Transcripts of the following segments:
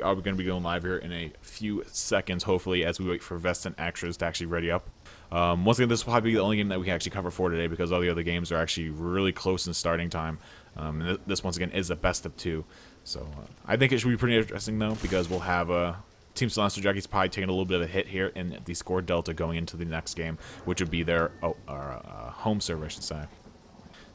we are going to be going live here in a few seconds, hopefully, as we wait for Vest and Extras to actually ready up. Once again, this will probably be the only game that we can actually cover for today because all the other games are actually really close in starting time. And this, once again, is a best of 2. So I think it should be pretty interesting, though, because we'll have Team Silencio Jockies probably taking a little bit of a hit here in the score delta going into the next game, which would be their home server, I should say.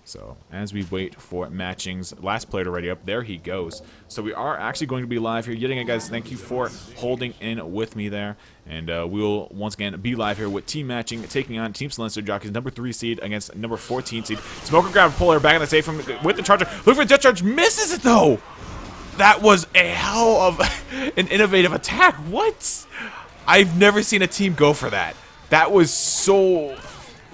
So, as we wait for Matching's last player to ready up, there he goes. So we are actually going to be live here. Yet again, guys, thank you for holding in with me there. And we will, once again, be live here with Team Matching taking on Team Silencio Jockies, number 3 seed against number 14 seed. Smoker grab puller back in the safe from with the charger. Look for the jet charge, misses it though! That was a hell of an innovative attack. What? I've never seen a team go for that. That was so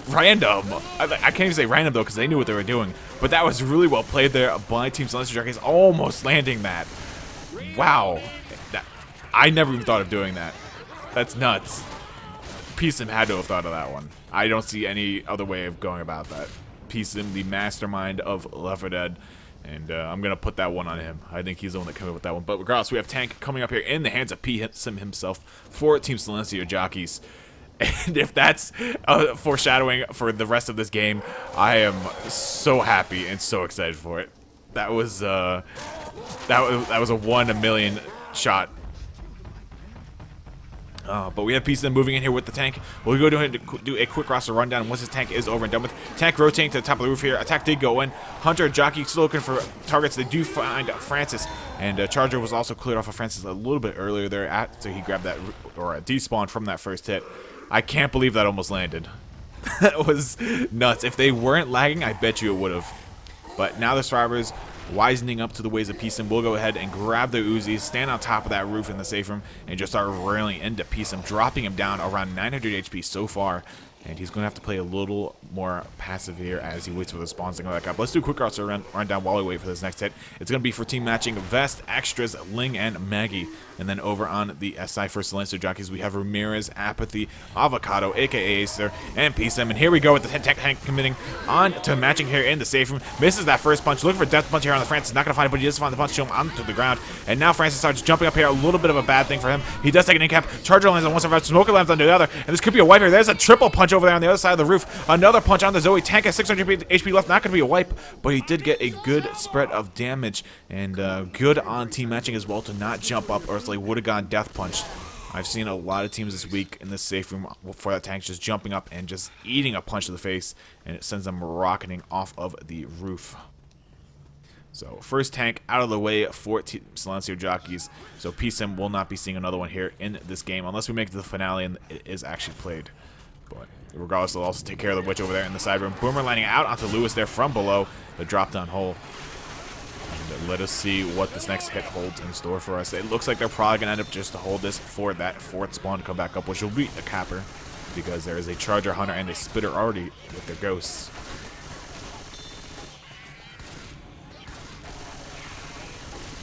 random. I can't even say random though because they knew what they were doing, but that was really well played there by Team Silencio Jockies, almost landing that. Wow, I never even thought of doing that. That's nuts. Peace'em had to have thought of that one. I don't see any other way of going about that. Peace'em, the mastermind of L4D2 Dead, and I'm gonna put that one on him. I think he's the one that came up with that one. But regardless, we have Tank coming up here in the hands of Peace'em himself for Team Silencio Jockies. And if that's foreshadowing for the rest of this game, I am so happy and so excited for it. That was a 1 in a million shot. But we have Peace'em moving in here with the Tank. We'll go to do a quick roster rundown once his tank is over and done with. Tank rotating to the top of the roof here. Attack did go in. Hunter and Jockey still looking for targets. They do find Francis. And Charger was also cleared off of Francis a little bit earlier there after he grabbed that, or despawned from that first hit. I can't believe that almost landed. That was nuts. If they weren't lagging, I bet you it would have. But now the survivors wisening up to the ways of Peace'em, we'll go ahead and grab the Uzis, stand on top of that roof in the safe room, and just start railing into Peace'em, dropping him down around 900 HP so far. And he's going to have to play a little more passive here as he waits for the spawns to go back up. Let's do a quick roster rundown while we wait for this next hit. It's going to be for Team Matching, Vest, Extras, Ling, and Maggie. And then over on the SI for Silencio Jockies, we have Ramirez, Apathy, Avocado, aka Acer, and Peace'em. And here we go with the Tank committing on to Matching here in the safe room. Misses that first punch, looking for death punch here on the Francis. Not going to find it, but he does find the punch to him onto the ground. And now Francis starts jumping up here, a little bit of a bad thing for him. He does take an in-cap. Charger lands on one side, Smoker lands on the other. And this could be a wipe here. There's a triple punch over there on the other side of the roof. Another punch on the Zoe. Tank has 600 HP left. Not going to be a wipe, but he did get a good spread of damage. And good on Team Matching as well to not jump up, or else they would have gone death punched. I've seen a lot of teams this week in this safe room for that Tank just jumping up and just eating a punch to the face, and it sends them rocketing off of the roof. So first Tank out of the way for Team Silencio Jockies. So Peace'em will not be seeing another one here in this game unless we make it to the finale and it is actually played. But regardless, they'll also take care of the witch over there in the side room. Boomer landing out onto Lewis there from below the drop down hole. And let us see what this next hit holds in store for us. It looks like they're probably going to end up just to hold this for that 4th spawn to come back up, which will be a capper because there is a Charger, Hunter, and a Spitter already with their ghosts.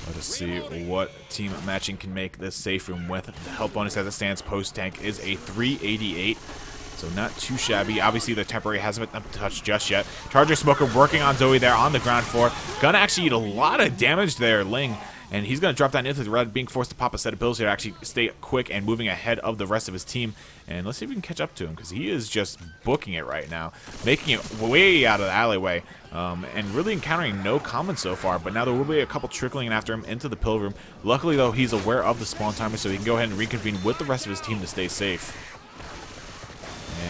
Let us see what Team Matching can make this safe room with. The health bonus as it stands post-tank is a 388. So not too shabby. Obviously, the temporary hasn't been touched just yet. Charger Smoker working on Zoe there on the ground floor. Gonna actually eat a lot of damage there, Ling. And he's going to drop down into the red, being forced to pop a set of pills here to actually stay quick and moving ahead of the rest of his team. And let's see if we can catch up to him, because he is just booking it right now. Making it way out of the alleyway. And really encountering no comments so far. But now there will be a couple trickling after him into the pill room. Luckily, though, he's aware of the spawn timer, so he can go ahead and reconvene with the rest of his team to stay safe.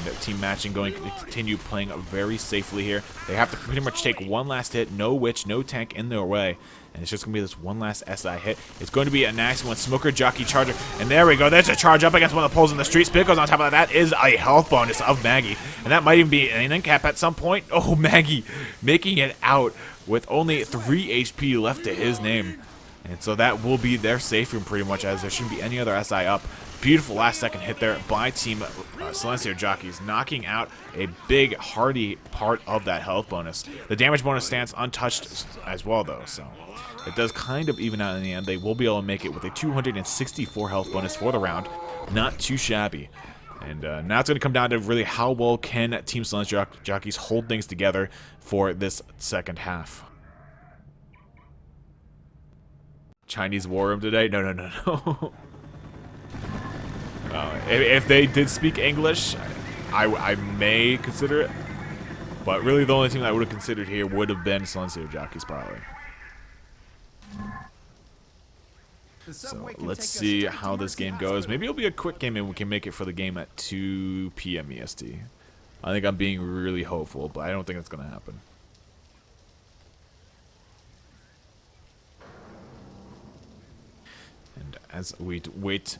And Team Matching going to continue playing very safely here. They have to pretty much take one last hit. No witch, no tank in their way. And it's just going to be this one last SI hit. It's going to be a nice one. Smoker, Jockey, Charger. And there we go. There's a charge up against one of the poles in the street. Spit goes on top of that. That is a health bonus of Maggie. And that might even be an in-cap at some point. Oh, Maggie making it out with only 3 HP left to his name. And so that will be their safe room pretty much, as there shouldn't be any other SI up. Beautiful last second hit there by Team Silencio Jockies, knocking out a big hearty part of that health bonus. The damage bonus stands untouched as well though, so it does kind of even out in the end. They will be able to make it with a 264 health bonus for the round. Not too shabby. And now it's going to come down to really how well can Team Silencio Jockies hold things together for this second half. Chinese war room today? No, no, no, no. If they did speak English, I may consider it. But really, the only team I would have considered here would have been Silencio Jockies, probably. So let's see how this game goes. Maybe it'll be a quick game and we can make it for the game at 2 p.m. EST. I think I'm being really hopeful, but I don't think it's going to happen. And as we wait,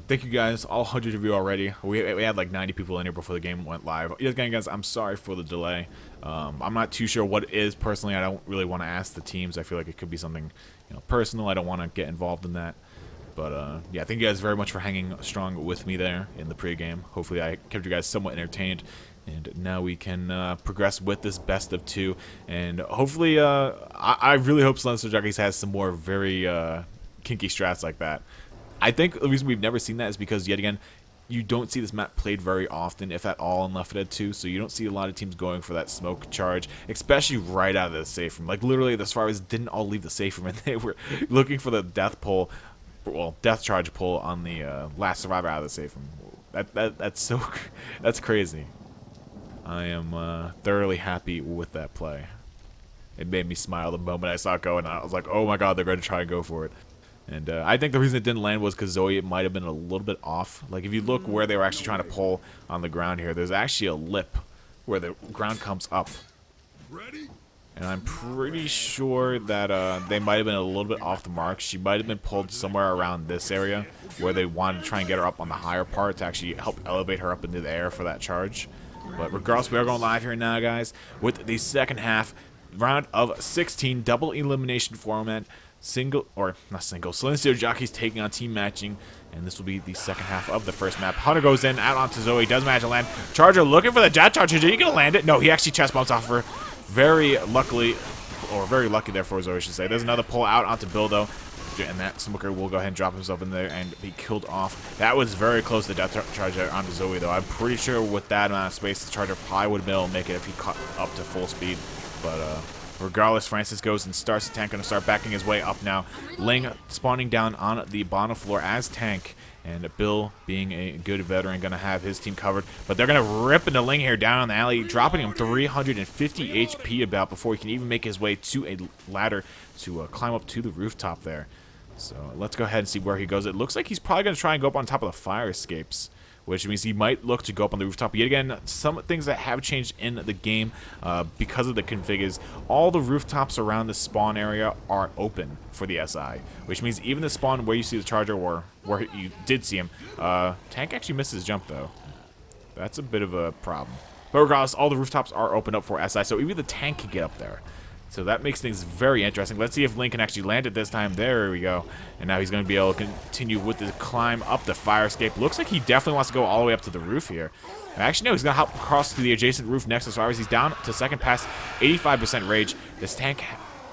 thank you guys, all 100 of you already. We had like 90 people in here before the game went live. Yes, again, guys, I'm sorry for the delay. I'm not too sure what it is personally. I don't really want to ask the teams. I feel like it could be something, you know, personal. I don't want to get involved in that. But yeah, thank you guys very much for hanging strong with me there in the pregame. Hopefully, I kept you guys somewhat entertained. And now we can progress with this best of 2. And hopefully, I really hope Silencio Jockies has some more very kinky strats like that. I think the reason we've never seen that is because, yet again, you don't see this map played very often, if at all, in Left 4 Dead 2. So you don't see a lot of teams going for that smoke charge, especially right out of the safe room. Like, literally, the survivors didn't all leave the safe room, and they were looking for the death pull, well, death charge pull on the last survivor out of the safe room. That's crazy. I am thoroughly happy with that play. It made me smile the moment I saw it go, and I was like, oh my god, they're going to try and go for it. And I think the reason it didn't land was because Zoe might have been a little bit off. Like, if you look where they were actually trying to pull on the ground here, there's actually a lip where the ground comes up. And I'm pretty sure that they might have been a little bit off the mark. She might have been pulled somewhere around this area where they wanted to try and get her up on the higher part to actually help elevate her up into the air for that charge. But regardless, we are going live here now, guys, with the second half, round of 16, double elimination format. Silencio Jockies taking on team matching, and this will be the second half of the first map. Hunter goes in, out onto Zoe, does manage to land. Charger looking for the jet charge. Are you gonna land it? No, he actually chest bumps off her. Very lucky there for Zoe, I should say. There's another pull out onto Bill, though, and that smoker will go ahead and drop himself in there and be killed off. That was very close to the death charger onto Zoe, though. I'm pretty sure with that amount of space, the charger probably would have been able to make it if he caught up to full speed, but regardless, Francis goes and starts the tank. Going to start backing his way up now. Ling spawning down on the bottom floor as tank. And Bill, being a good veteran, going to have his team covered. But they're going to rip into Ling here down in the alley, dropping him 350 HP about before he can even make his way to a ladder to climb up to the rooftop there. So let's go ahead and see where he goes. It looks like he's probably going to try and go up on top of the fire escapes, which means he might look to go up on the rooftop. Yet again, some things that have changed in the game because of the config is all the rooftops around the spawn area are open for the SI, which means even the spawn where you see the charger or where you did see him, tank actually missed his jump, though. That's a bit of a problem. But regardless, all the rooftops are opened up for SI, so even the tank can get up there. So that makes things very interesting. Let's see if Link can actually land it this time. There we go. And now he's going to be able to continue with the climb up the fire escape. Looks like he definitely wants to go all the way up to the roof here. And actually, no, he's going to hop across to the adjacent roof next to survivors. He's down to second past 85% rage. This tank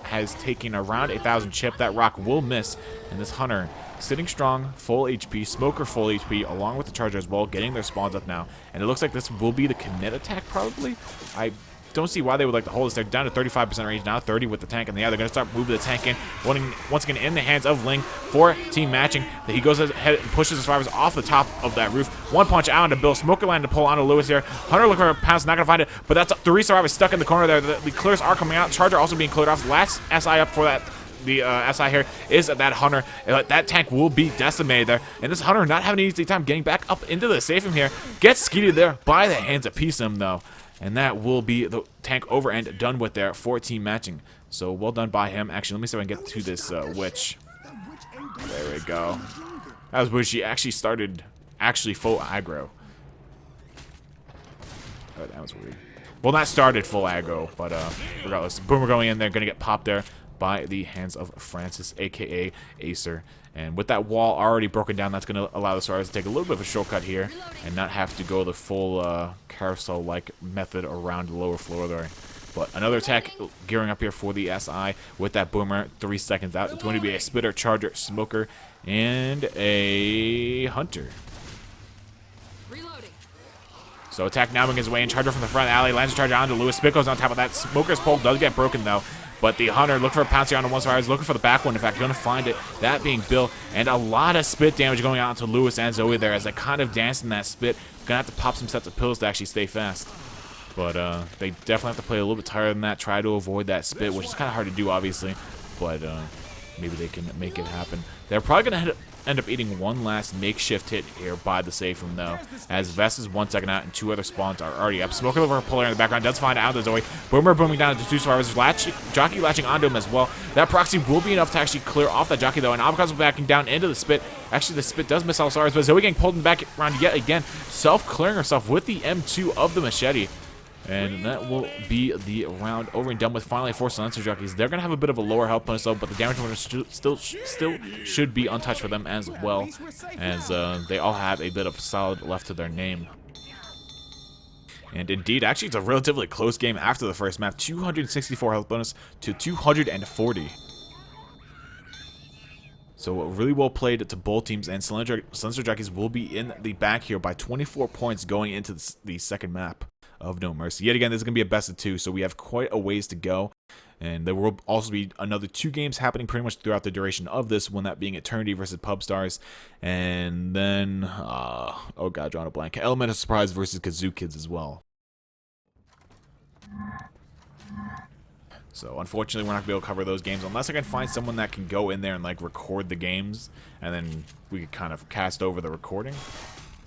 has taken around 1,000 chip. That rock will miss. And this Hunter, sitting strong, full HP, Smoker full HP, along with the Charger as well, getting their spawns up now. And it looks like this will be the commit attack, probably. I don't see why they would like to hold this. They're down to 35% range now, 30 with the tank, and yeah, they're going to start moving the tank in. Once again, in the hands of Ling for team matching. He goes ahead and pushes the survivors off the top of that roof. One punch out onto Bill. Smoker land to pull onto Lewis here. Hunter looking for a pounce, not going to find it, but that's 3 survivors stuck in the corner there. The clears are coming out. Charger also being cleared off. Last SI up for that. The SI here is that Hunter. That tank will be decimated there. And this Hunter not having an easy time getting back up into the safe room here. Gets skeeted there by the hands of Peaceum, though. And that will be the tank over and done with there for team matching. So well done by him. Actually, let me see if I can get to this witch. There we go. That was where she actually started full aggro. Oh, that was weird. Well, not started full aggro, but regardless. Boomer going in there, going to get popped there by the hands of Francis, a.k.a. Acer. And with that wall already broken down, that's going to allow the survivors to take a little bit of a shortcut here and not have to go the full carousel-like method around the lower floor there. But another attack gearing up here for the SI with that Boomer 3 seconds out. It's going to be a Spitter, Charger, Smoker, and a Hunter. So attack now making his way in. Charger from the front alley. Lands a Charger onto Lewis. Spit goes on top of that. Smoker's pole does get broken, though. But the Hunter looking for a pounce here on the one Survivor, looking for the back one. In fact, going to find it. That being Bill. And a lot of spit damage going out to Lewis and Zoe there as they kind of dance in that spit. Gonna have to pop some sets of pills to actually stay fast. But they definitely have to play a little bit tighter than that. Try to avoid that spit, which is kind of hard to do, obviously. But maybe they can make it happen. They're probably going to end up eating one last makeshift hit here by the safe room, though, as Vest is 1 second out and 2 other spawns are already up. Smoker over Polar in the background does find out the Zoe. Boomer booming down to 2 survivors. Jockey latching onto him as well. That proxy will be enough to actually clear off that Jockey, though, and Avocados backing down into the spit. Actually, the spit does miss all survivors, but Zoe getting pulled in the back around yet again, self-clearing herself with the M2 of the machete. And that will be the round over and done with. Finally, for Silencio Jockies, they're going to have a bit of a lower health bonus, though, but the damage bonus still should be untouched for them as well, as they all have a bit of solid left to their name. And indeed, actually, it's a relatively close game after the first map. 264 health bonus to 240. So really well played to both teams, and Silencio Jockies will be in the back here by 24 points going into the second map of No Mercy. Yet again, this is going to be a best of 2, so we have quite a ways to go. And there will also be another 2 games happening pretty much throughout the duration of this, one that being Eternity versus Pub Stars. And then, oh god, drawing a blank. Element of Surprise versus Kazoo Kids as well. So unfortunately, we're not going to be able to cover those games unless I can find someone that can go in there and like record the games, and then we could kind of cast over the recording.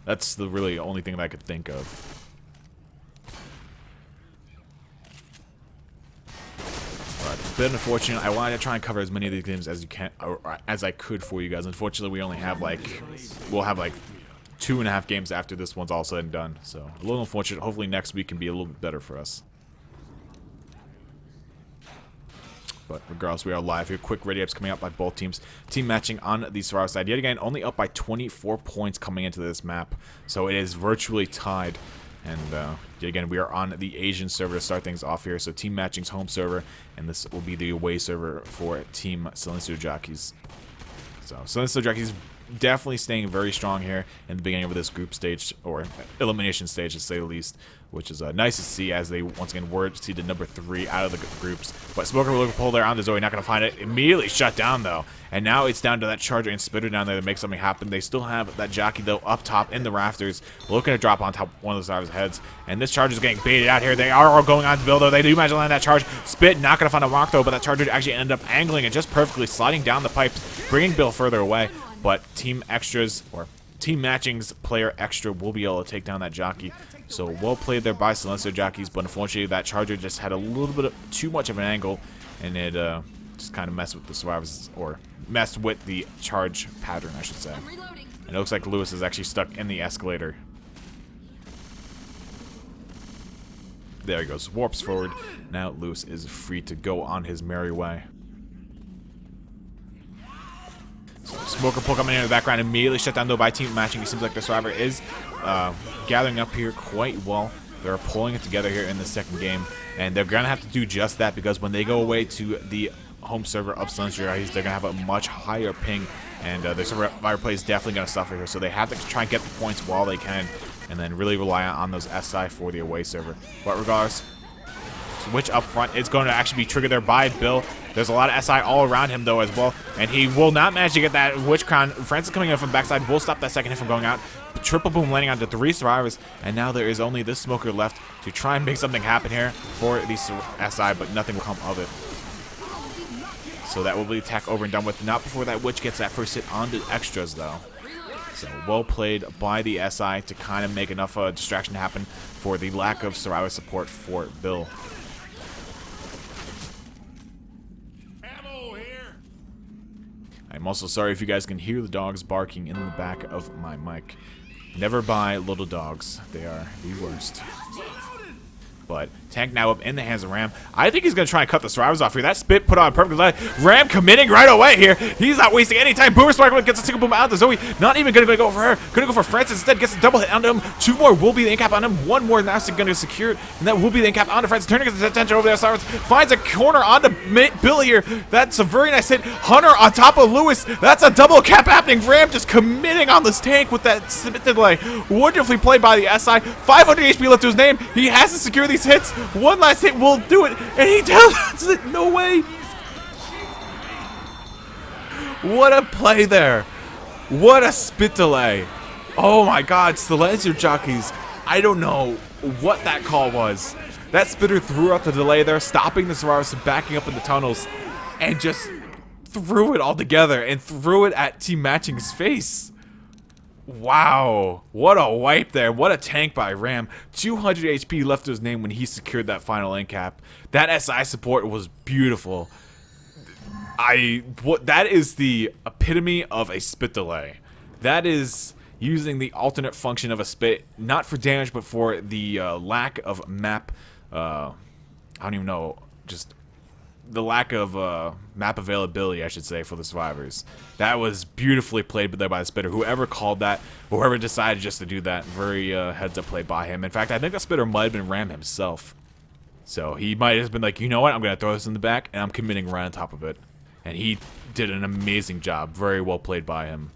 That's the really only thing that I could think of. But a bit unfortunate. I wanted to try and cover as many of these games as you can, or as I could for you guys. Unfortunately, we only have we'll have 2.5 games after this one's all said and done. So a little unfortunate. Hopefully next week can be a little bit better for us. But regardless, we are live here. Quick ready ups coming up by both teams. Team matching on the Survivor side. Yet again, only up by 24 points coming into this map. So it is virtually tied. And yet again, we are on the Asian server to start things off here. So Team Matching's home server, and this will be the away server for Team Silencio Jockies. So Silencio Jockies definitely staying very strong here in the beginning of this group stage, or elimination stage to say the least, which is nice to see as they once again were seeded number 3 out of the groups. But Smoker will pull there onto Zoe, not going to find it. Immediately shut down though, and now it's down to that Charger and Spitter down there to make something happen. They still have that Jockey though up top in the rafters, looking to drop on top of one of the survivors' heads, and this Charger's getting baited out here. They are all going on to Bill though. They do manage to land that charge. Spit not going to find a rock though, but that Charger actually ended up angling and just perfectly sliding down the pipes, bringing Bill further away. But Team Extras, or Team Matching's player Extra, will be able to take down that Jockey. So well played there by Silencio Jockies, but unfortunately that Charger just had a little bit of too much of an angle, and it just kind of messed with the survivors, or messed with the charge pattern, I should say. And it looks like Lewis is actually stuck in the escalator. There he goes, warps forward. Now Lewis is free to go on his merry way. Smoker pull coming in the background, immediately shut down though by Team Matching. It seems like the survivor is gathering up here quite well. They're pulling it together here in the second game, and they're gonna have to do just that, because when they go away to the home server of Silencio, they're gonna have a much higher ping, and their survivor play is definitely gonna suffer here. So they have to try and get the points while they can, and then really rely on those SI for the away server. But regardless, switch up front, it's going to actually be triggered there by Bill. There's a lot of SI all around him though as well, and he will not manage to get that Witch Crown. Francis coming in from backside will stop that second hit from going out. Triple boom landing onto 3 survivors, and now there is only this Smoker left to try and make something happen here for the SI, but nothing will come of it. So that will be attack over and done with. Not before that Witch gets that first hit onto Extras though. So well played by the SI to kind of make enough distraction happen for the lack of survivor support for Bill. I'm also sorry if you guys can hear the dogs barking in the back of my mic. Never buy little dogs. They are the worst. But tank now up in the hands of Ram. I think he's going to try and cut the survivors off here. That spit put on perfectly. Ram committing right away here. He's not wasting any time. Boomer Sparkle gets a single boom out to Zoe. Not even going to go for her. Going to go for Francis instead. Gets a double hit onto him. 2 more will be the incap on him. 1 more now going to secure it. And that will be the incap onto Francis. Turning his attention over there. Survivors finds a corner onto Bill here. That's a very nice hit. Hunter on top of Lewis. That's a double cap happening. Ram just committing on this tank with that spit delay. Wonderfully played by the SI. 500 HP left to his name. He has to secure these these hits. One last hit will do it, and he does it. No way. What a play there. What a spit delay. Oh my God, Silencio Jockies. I don't know what that call was. That spitter threw out the delay there, stopping the survivors from backing up in the tunnels, and just threw it all together and threw it at Team Matching's face. Wow, what a wipe there. What a tank by Ram. 200 HP left to his name when he secured that final end cap. That SI support was beautiful. That is the epitome of a spit delay. That is using the alternate function of a spit, not for damage, but for the lack of map, I don't even know, just the lack of map availability, I should say, for the survivors. That was beautifully played there by the spitter. Whoever called that, whoever decided just to do that, very heads up play by him. In fact, I think that spitter might have been Ram himself. So he might have been like, you know what, I'm going to throw this in the back, and I'm committing right on top of it. And he did an amazing job. Very well played by him.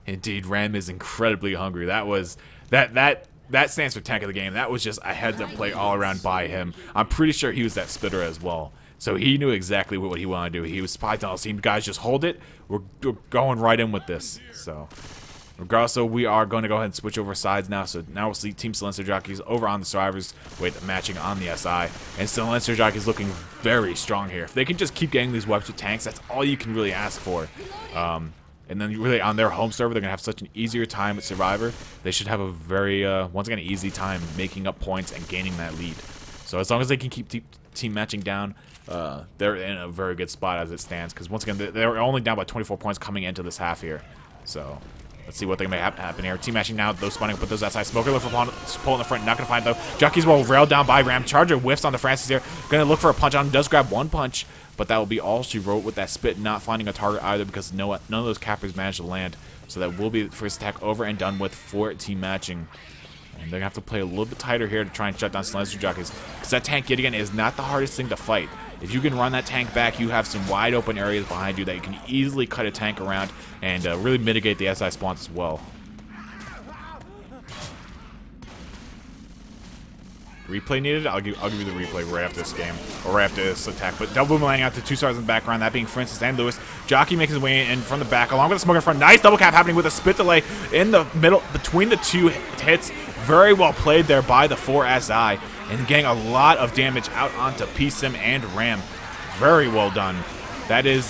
Indeed, Ram is incredibly hungry. That was that stands for tank of the game. That was just a heads-up play all around by him. I'm pretty sure he was that spitter as well. So he knew exactly what he wanted to do. He was probably telling us, guys, just hold it. We're going right in with this. So regardless, so we are going to go ahead and switch over sides now. So now we'll see Team Silencio Jockies over on the survivors with matching on the SI. And Silencio Jockies looking very strong here. If they can just keep getting these wipes with tanks, that's all you can really ask for. And then really on their home server, they're going to have such an easier time with Survivor. They should have a very, once again, easy time making up points and gaining that lead. So as long as they can keep team matching down, they're in a very good spot as it stands. Because once again, they're only down by 24 points coming into this half here. So let's see what they may happen here. Team matching now, those spawning, put those outside. Smoker look for pull in the front, not going to find though. Jockies will rail down by Ram. Charger whiffs onto Francis here. Going to look for a punch on him. Does grab one punch. But that will be all she wrote with that spit, not finding a target either because none of those cappers managed to land. So that will be the first attack over and done with for team matching. And they're going to have to play a little bit tighter here to try and shut down Silencio Jockies. Because that tank, yet again, is not the hardest thing to fight. If you can run that tank back, you have some wide open areas behind you that you can easily cut a tank around and really mitigate the SI spawns as well. Replay needed? I'll give you the replay right after this game, or right after this attack. But double boom landing out to two stars in the background, that being Francis and Lewis. Jockey makes his way in from the back, along with the smoke in front. Nice double cap happening with a spit delay in the middle between the two hits. Very well played there by the 4SI, and getting a lot of damage out onto PSIM and Ram. Very well done. That is,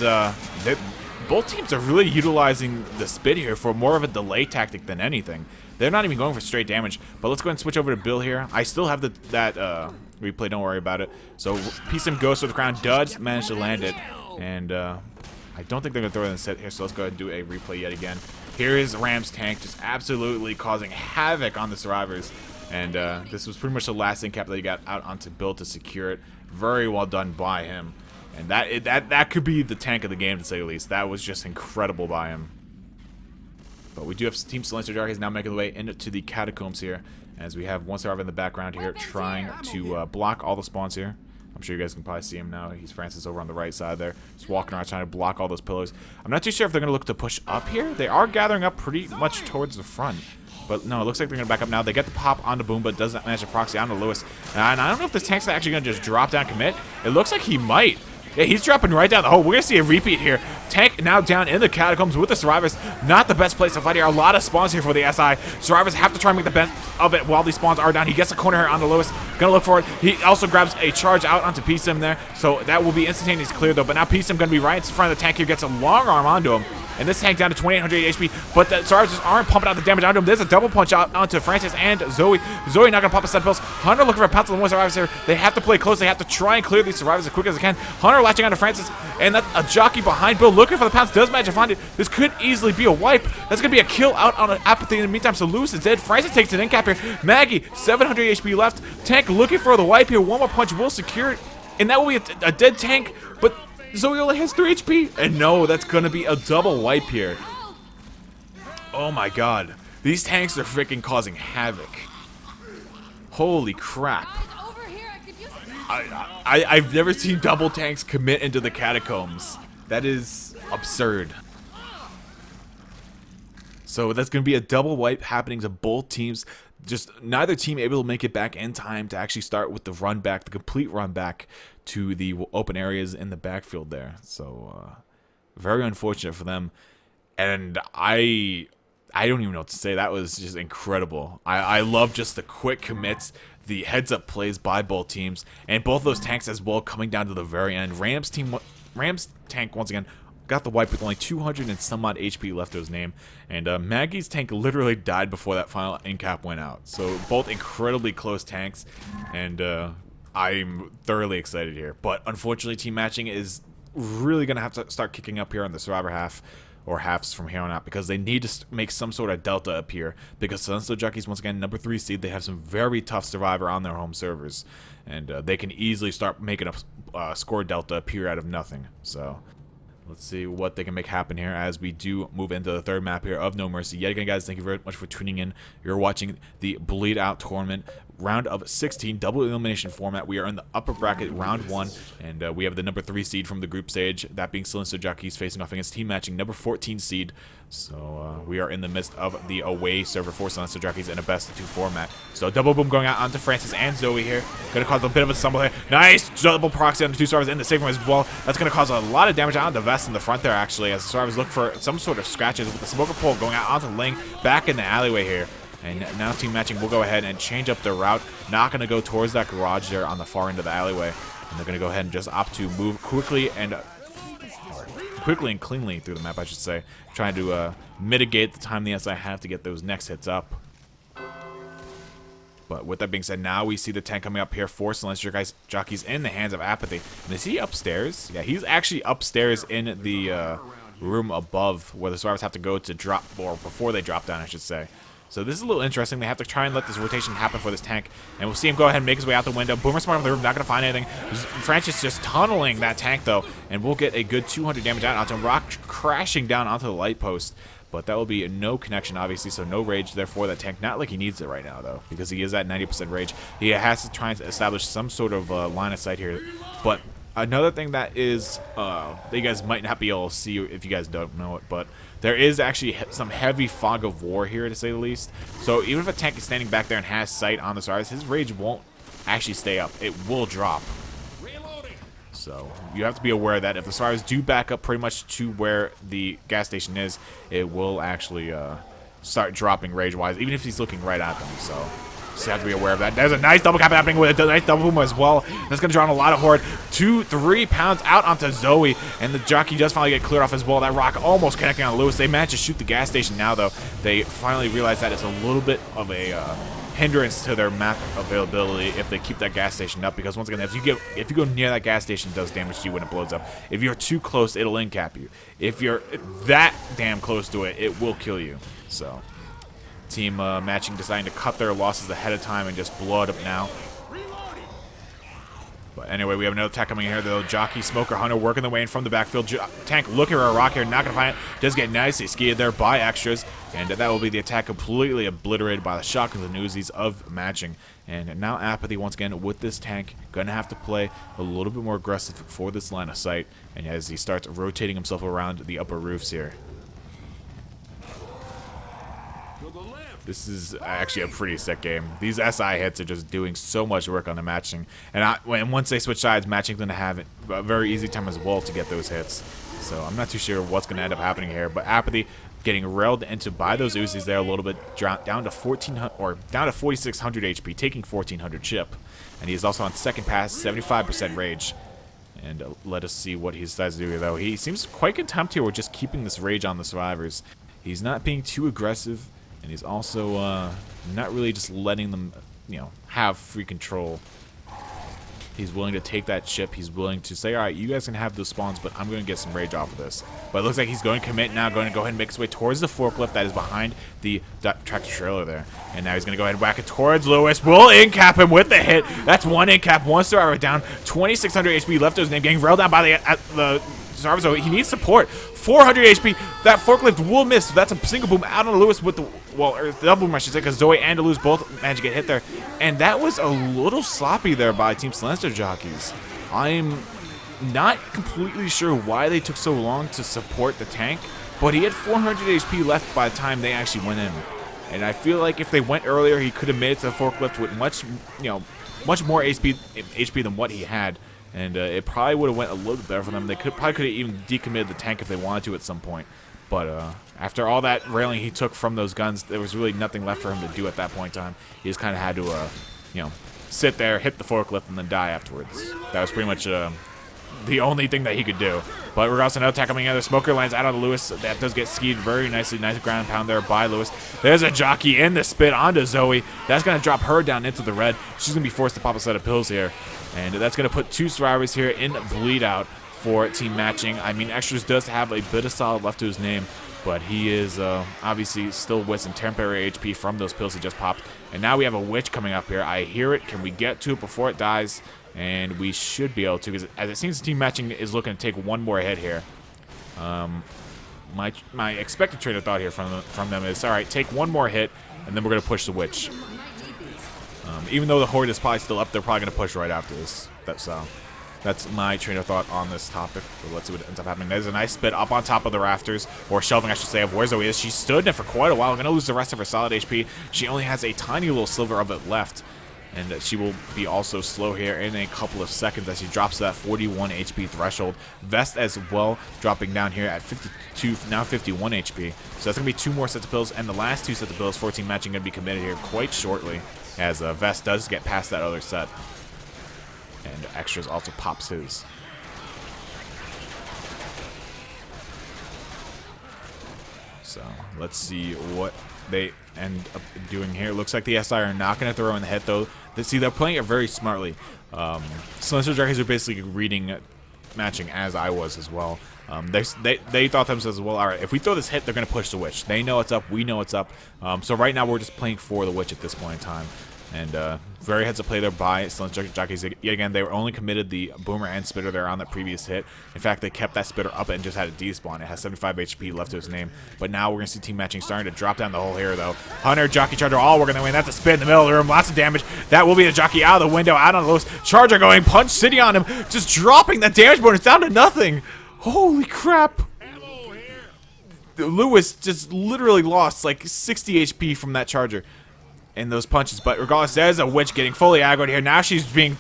both teams are really utilizing the spit here for more of a delay tactic than anything. They're not even going for straight damage. But let's go ahead and switch over to Bill here. I still have that replay. Don't worry about it. So PSIM goes for the crown. Does manage to land it. And I don't think they're going to throw it in the set here. So let's go ahead and do a replay yet again. Here is Ram's tank just absolutely causing havoc on the survivors. And this was pretty much the last end cap that he got out onto Bill to secure it. Very well done by him. And that could be the tank of the game, to say the least. That was just incredible by him. But we do have Team Silencio Jockies now making their way into the Catacombs here, as we have one survivor in the background here trying to block all the spawns here. I'm sure you guys can probably see him now. He's Francis over on the right side there, just walking around trying to block all those pillars. I'm not too sure if they're going to look to push up here. They are gathering up pretty much towards the front. But no, it looks like they're going to back up now. They get the pop on the boom, but doesn't manage to proxy onto Lewis. And I don't know if this tank's actually going to just drop down commit. It looks like he might. Yeah, he's dropping right down the hole. We're going to see a repeat here. Tank now down in the Catacombs with the survivors. Not the best place to fight here. A lot of spawns here for the SI. Survivors have to try and make the best of it while these spawns are down. He gets a corner here onto Lewis. Going to look for it. He also grabs a charge out onto PSIM there. So that will be instantaneously clear though. But now PSIM going to be right in front of the tank here. Gets a long arm onto him. And this tank down to 2,800 HP, but the survivors aren't pumping out the damage onto him. There's a double punch out onto Francis and Zoe. Zoe not going to pop a set pills. Hunter looking for a pounce on the more survivors here. They have to play close. They have to try and clear these survivors as quick as they can. Hunter latching onto Francis, and that's a jockey behind Bill looking for the pounce. Does manage to find it. This could easily be a wipe. That's going to be a kill out on an apathy in the meantime, so Lewis is dead. Francis takes an end cap here. Maggie, 700 HP left. Tank looking for the wipe here. One more punch will secure it, and that will be a dead tank, but Zoe only has 3 HP. And no, that's going to be a double wipe here. Oh my god. These tanks are freaking causing havoc. Holy crap. I've never seen double tanks commit into the Catacombs. That is absurd. So that's going to be a double wipe happening to both teams. just neither team able to make it back in time to actually start with the run back, the complete run back to the open areas in the backfield there. So very unfortunate for them. And I don't even know what to say. That was just incredible. I love just the quick commits, the heads-up plays by both teams, and both those tanks as well coming down to the very end. Rams tank once again got the wipe with only 200 and some odd HP left to his name, and Maggie's tank literally died before that final end cap went out. So both incredibly close tanks, and I'm thoroughly excited here. But unfortunately, team matching is really going to have to start kicking up here on the Survivor half, or halves from here on out, because they need to make some sort of delta appear, because Silencio Jockies, once again, number 3 seed, they have some very tough Survivor on their home servers, and they can easily start making a score delta appear out of nothing. So let's see what they can make happen here as we do move into the third map here of No Mercy. Yet again, guys, thank you very much for tuning in. You're watching the Bleed Out Tournament, round of 16, double elimination format. We are in the upper bracket, round 1, and we have the number 3 seed from the group stage, that being Silencio Jockies, facing off against team matching number 14 seed. So we are in the midst of the away server for Silencio Jockies in a best-of-2 format. So double boom going out onto Francis and Zoe here. Going to cause a bit of a stumble here. Nice double proxy on the 2 survivors in the safe room as well. That's going to cause a lot of damage out on the vest in the front there, actually, as the survivors look for some sort of scratches with the smoker pole going out onto Ling back in the alleyway here. And now team matching will go ahead and change up their route. Not going to go towards that garage there on the far end of the alleyway. And they're going to go ahead and just opt to move quickly and cleanly through the map, I should say. Trying to mitigate the time the SI have to get those next hits up. But with that being said, now we see the tank coming up here for Silencio Jockies in the hands of Apathy. And is he upstairs? Yeah, he's actually upstairs in the room above where the survivors have to go to drop, or before they drop down, I should say. So this is a little interesting. They have to try and let this rotation happen for this tank. And we'll see him go ahead and make his way out the window. Boomer Smart on the roof, not going to find anything. Francis just tunneling that tank, though. And we'll get a good 200 damage out onto him. Rock crashing down onto the light post. But that will be no connection, obviously, so no rage there for that tank. Not like he needs it right now, though, because he is at 90% rage. He has to try and establish some sort of line of sight here. But another thing that is that you guys might not be able to see if you guys don't know it, but there is actually some heavy fog of war here, to say the least. So even if a tank is standing back there and has sight on the stars, his rage won't actually stay up. It will drop. So you have to be aware that if the stars do back up pretty much to where the gas station is, it will actually start dropping rage-wise, even if he's looking right at them. So just have to be aware of that. There's a nice double cap happening with a nice double boom as well. That's going to draw on a lot of horde. 2-3 pounds out onto Zoe, and the jockey does finally get cleared off as well. That rock almost connecting on Lewis. They managed to shoot the gas station now, though. They finally realize that it's a little bit of a hindrance to their map availability if they keep that gas station up, because once again, if you go near that gas station, it does damage to you when it blows up. If you're too close, it'll end cap you. If you're that damn close to it, it will kill you. So team matching deciding to cut their losses ahead of time and just blow it up now. But anyway, we have another attack coming here, though. Jockey, Smoker, Hunter working their way in from the backfield. Tank looking for a rock here, not going to find it. Does get nicely skied there by extras. And that will be the attack completely obliterated by the shotguns and Uzis of matching. And now Apathy, once again, with this tank, going to have to play a little bit more aggressive for this line of sight. And as he starts rotating himself around the upper roofs here. This is actually a pretty sick game. These SI hits are just doing so much work on the matching. And once they switch sides, matching's going to have a very easy time as well to get those hits. So I'm not too sure what's going to end up happening here. But Apathy getting railed into by those Uzis there a little bit, down to 1400 or down to 4600 HP, taking 1400 chip. And he is also on second pass, 75% rage. And let us see what he decides to do here, though. He seems quite content here with just keeping this rage on the survivors. He's not being too aggressive. And he's also not really just letting them, have free control. He's willing to take that chip. He's willing to say, all right, you guys can have those spawns, but I'm going to get some rage off of this. But it looks like he's going to commit now, going to go ahead and make his way towards the forklift that is behind the tractor trailer there. And now he's going to go ahead and whack it towards Lewis. Will in-cap him with the hit. That's one in-cap, one survivor down. 2600 HP left to his name, getting railed down by the survivor. So he needs support. 400 HP. That forklift will miss. That's a single boom out on Lewis with the, or double boom, I should say, because Zoe and Lewis both managed to get hit there. And that was a little sloppy there by Team Silencio Jockies. I'm not completely sure why they took so long to support the tank, but he had 400 HP left by the time they actually went in. And I feel like if they went earlier, he could have made it to the forklift with much, much more HP than what he had. And it probably would have went a little bit better for them. They probably could have even decommitted the tank if they wanted to at some point. But after all that railing he took from those guns, there was really nothing left for him to do at that point in time. He just kind of had to, sit there, hit the forklift, and then die afterwards. That was pretty much the only thing that he could do. But regardless, another attack coming in. The smoker lands out on Lewis. That does get skied very nicely. Nice ground pound there by Lewis. There's a jockey in the spit onto Zoe. That's going to drop her down into the red. She's going to be forced to pop a set of pills here. And that's going to put 2 survivors here in bleed out for team matching. I mean, Extras does have a bit of solid left to his name, but he is obviously still with some temporary HP from those pills he just popped. And now we have a witch coming up here. I hear it. Can we get to it before it dies? And we should be able to, because as it seems team matching is looking to take one more hit here. My expected train of thought here from them is, all right, take one more hit, and then we're going to push the witch. Even though the horde is probably still up, they're probably going to push right after this. That's my train of thought on this topic. So let's see what ends up happening. There's a nice spit up on top of the rafters, or shelving, I should say, of where Zoe is. She stood there for quite a while. Going to lose the rest of her solid HP. She only has a tiny little sliver of it left. And she will be also slow here in a couple of seconds as she drops to that 41 HP threshold. Vest as well, dropping down here at 52, now 51 HP. So that's going to be 2 more sets of pills, and the last 2 sets of pills for team matching going to be committed here quite shortly, as Vest does get past that other set. And Extras also pops his. So let's see what they end up doing here. Looks like the SI are not going to throw in the hit, though. See, they're playing it very smartly. Silencio Jockies are basically reading matching as I was as well. They thought themselves, well, all right, if we throw this hit, they're going to push the witch. They know it's up. We know it's up. So right now we're just playing for the witch at this point in time. And very heads up play there by Silencio Jockies. Yet again, they were only committed the boomer and spitter there on that previous hit. In fact, they kept that spitter up and just had a despawn. It has 75 HP left to its name. But now we're going to see team matching starting to drop down the hole here, though. Hunter, Jockey, Charger, all we're going to win. That's a spit in the middle of the room. Lots of damage. That will be the Jockey out of the window, out on the Lewis. Charger going, Punch City on him. Just dropping that damage bonus down to nothing. Holy crap. Lewis just literally lost like 60 HP from that Charger in those punches. But regardless, there's a witch getting fully aggroed here. Now she's being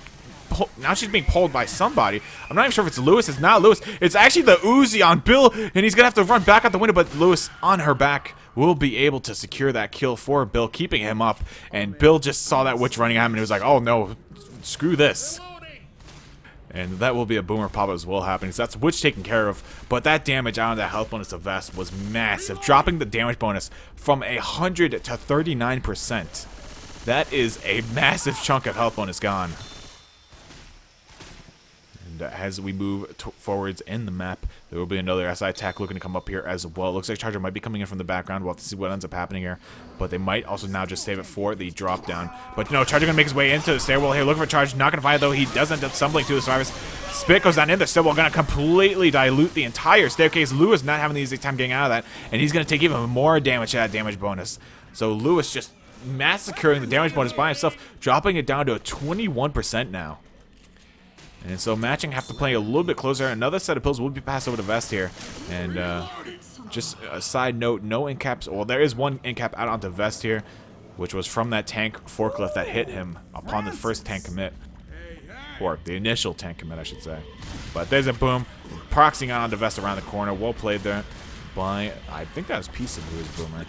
pulled by somebody. I'm not even sure if it's Lewis. It's not Lewis. It's actually the Uzi on Bill, and he's gonna have to run back out the window. But Lewis on her back will be able to secure that kill for Bill, keeping him up. And Bill just saw that witch running at him, and he was like, "Oh no, screw this." And that will be a boomer pop as well happening. So that's witch taken care of. But that damage out of that health bonus of Vest was massive, dropping the damage bonus from 100 to 39%. That is a massive chunk of health bonus gone. And as we move forwards in the map, there will be another SI attack looking to come up here as well. It looks like Charger might be coming in from the background. We'll have to see what ends up happening here. But they might also now just save it for the drop down. But no, Charger going to make his way into the stairwell here. Looking for Charge. Not going to find it, though. He does end up stumbling to the survivors. Spit goes down in the stairwell. Going to completely dilute the entire staircase. Lewis not having the easy time getting out of that. And he's going to take even more damage to that damage bonus. So Lewis just massacring the damage bonus by himself, dropping it down to a 21% now. And so matching have to play a little bit closer. Another set of pills will be passed over to Vest here. And just a side note, no in caps. Well, there is one in cap out onto Vest here, which was from that tank forklift that hit him upon the first tank commit. Or the initial tank commit, I should say. But there's a boom. Proxying out onto Vest around the corner. Well played there by, I think that was Peace who was boomer.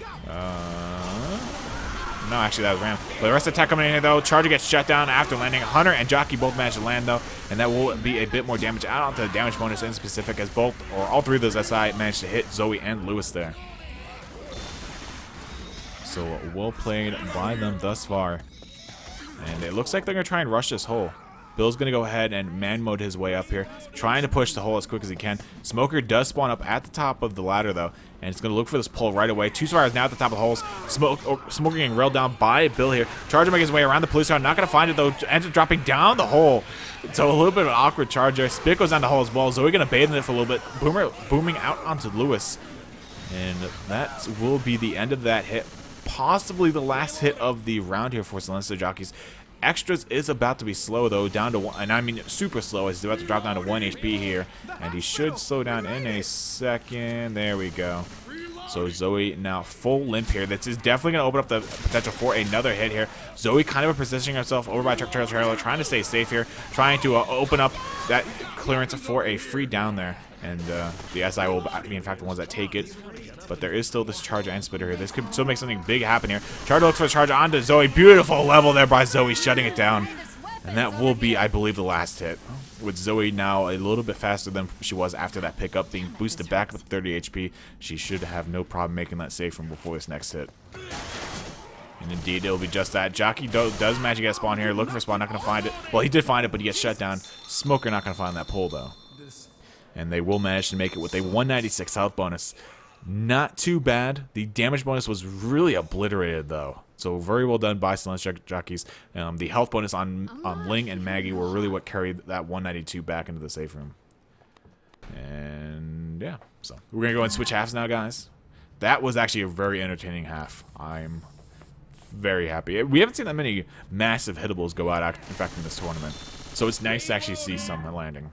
No, actually, that was Ram. But the rest of the attack coming in here, though. Charger gets shut down after landing. Hunter and Jockey both managed to land, though. And that will be a bit more damage out onto the damage bonus in specific, as both, or all 3 of those SI managed to hit Zoe and Lewis there. So well played by them thus far. And it looks like they're going to try and rush this hole. Bill's going to go ahead and man mode his way up here, trying to push the hole as quick as he can. Smoker does spawn up at the top of the ladder, though, and it's going to look for this pull right away. 2 survivors now at the top of the holes. Smoker getting railed down by Bill here. Charger making his way around the police car. Not going to find it, though. Ends up dropping down the hole. So a little bit of an awkward Charger. Spit goes down the hole as well. Zoe going to bathe in it for a little bit. Boomer booming out onto Lewis. And that will be the end of that hit. Possibly the last hit of the round here for Silencio Jockies. Extras is about to be slow, though, down to 1, and I mean super slow, as he's about to drop down to 1 HP here, and he should slow down in a second. There we go. So So Zoe now full limp here. This is definitely going to open up the potential for another hit here. Zoe kind of positioning herself over by Truck Trailer, trying to stay safe here, trying to open up that clearance for a free down there. And the SI will be, in fact, the ones that take it. But there is still this charge and spitter here. This could still make something big happen here. Charger looks for a charge onto Zoe. Beautiful level there by Zoe, shutting it down. And that will be, I believe, the last hit. With Zoe now a little bit faster than she was after that pickup, being boosted back with 30 HP, she should have no problem making that save from before this next hit. And indeed, it'll be just that. Jockey does manage to get a spawn here. Looking for a spawn, not going to find it. Well, he did find it, but he gets shut down. Smoker not going to find that pull, though. And they will manage to make it with a 196 health bonus. Not too bad. The damage bonus was really obliterated, though. So very well done by Silencio Jockies. The health bonus on Ling and Maggie were really what carried that 192 back into the safe room. And yeah, so we're going to go and switch halves now, guys. That was actually a very entertaining half. I'm very happy. We haven't seen that many massive hittables go out, in fact, in this tournament. So it's nice to actually see some landing.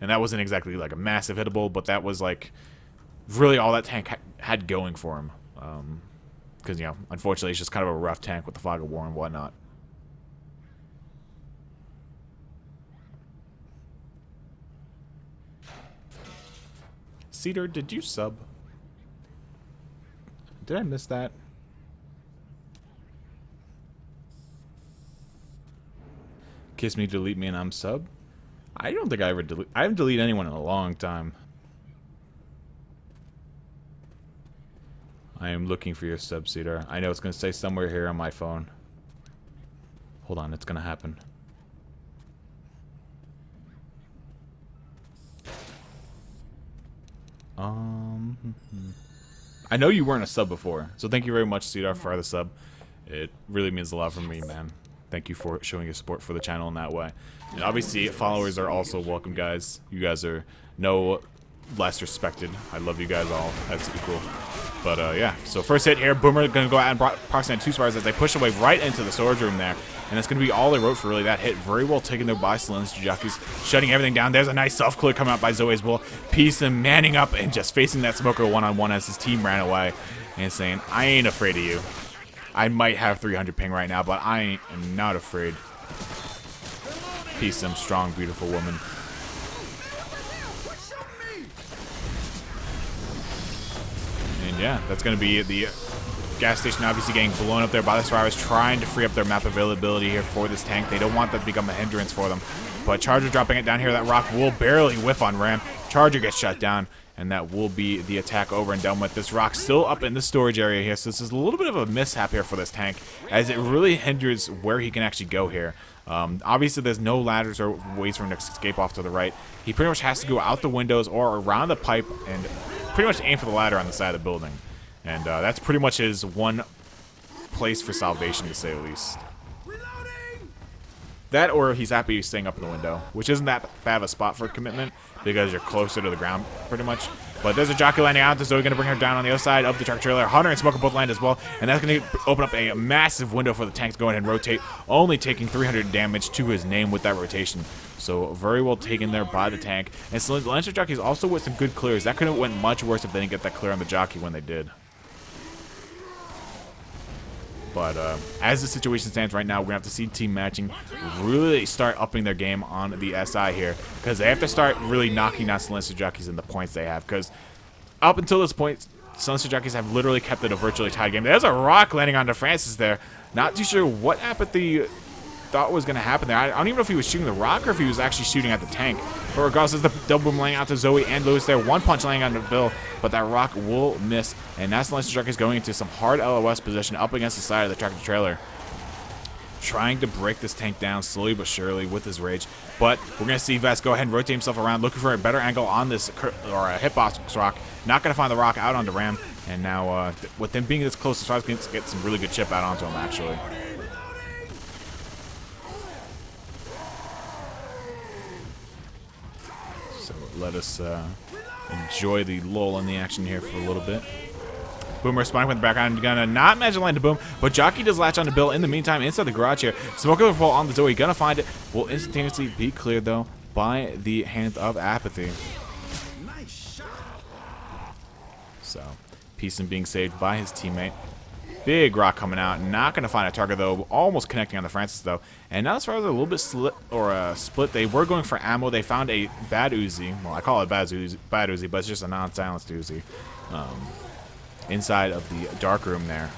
And that wasn't exactly like a massive hittable, but that was like really all that tank had going for him. Because, you know, unfortunately, it's just kind of a rough tank with the Fog of War and whatnot. Cedar, did you sub? Did I miss that? Kiss me, delete me, and I'm sub? I don't think I ever delete. I haven't deleted anyone in a long time. I am looking for your sub, Cedar. I know it's going to say somewhere here on my phone. Hold on, it's going to happen. I know you weren't a sub before, so thank you very much, Cedar, for the sub. It really means a lot for me, man. Thank you for showing your support for the channel in that way. And obviously, followers are also welcome, guys. You guys are no less respected. I love you guys all. That's equal. But yeah, so first hit here. Boomer going to go out and proxy on 2 spars as they push away right into the storage room there. And that's going to be all they wrote for really that hit. Very well taken there by Silencio Jockies, shutting everything down. There's a nice self-clear coming out by Zoe as well. Peace and manning up and just facing that Smoker one-on-one as his team ran away. And saying, I ain't afraid of you. I might have 300 ping right now, but I am not afraid. Peace, some strong, beautiful woman. And yeah, that's going to be the gas station obviously getting blown up there by the survivors, trying to free up their map availability here for this tank. They don't want that to become a hindrance for them. But Charger dropping it down here. That rock will barely whiff on Ram. Charger gets shut down, and that will be the attack over and done with. This rock still up in the storage area here, so this is a little bit of a mishap here for this tank, as it really hinders where he can actually go here. Obviously, there's no ladders or ways for him to escape off to the right. He pretty much has to go out the windows or around the pipe and pretty much aim for the ladder on the side of the building. And that's pretty much his one place for salvation, to say the least. That, or he's happy staying up in the window, which isn't that bad of a spot for commitment because you're closer to the ground, pretty much. But there's a jockey landing out, so we're going to bring her down on the other side of the truck trailer. Hunter and Smoker both land as well, and that's going to open up a massive window for the tank to go ahead and rotate, only taking 300 damage to his name with that rotation. So very well taken there by the tank. And Silencio Jockies also with some good clears. That could have went much worse if they didn't get that clear on the jockey when they did. But as the situation stands right now, we're going to have to see team matching really start upping their game on the SI here, because they have to start really knocking down Silencio Jockies in the points they have, because up until this point, Silencio Jockies have literally kept it a virtually tied game. There's a rock landing onto Francis there. Not too sure what Apathy thought was going to happen there. I don't even know if he was shooting the rock or if he was actually shooting at the tank. But regardless, there's the double boom laying out to Zoe and Lewis there. One punch laying onto Bill, but that rock will miss. And now Silencio Jockies going into some hard LOS position up against the side of the tractor trailer, trying to break this tank down slowly but surely with his rage. But we're going to see Vest go ahead and rotate himself around, looking for a better angle on this or a hitbox rock. Not going to find the rock out onto Ram. And now with them being this close, Stride's going to get some really good chip out onto him, actually. So let us enjoy the lull in the action here for a little bit. Boomer spawning with the background, gonna not manage to land to Boom, but Jockey does latch on to Bill in the meantime inside the garage here. Smoker pull on the Zoe, gonna find it. Will instantaneously be cleared though by the hands of Apathy. So, Peaceum being saved by his teammate. Big rock coming out. Not going to find a target, though. Almost connecting on the Francis, though. And now as far as a little bit split, they were going for ammo. They found a bad Uzi. Well, I call it bad Uzi, but it's just a non-silenced Uzi. Inside of the dark room there.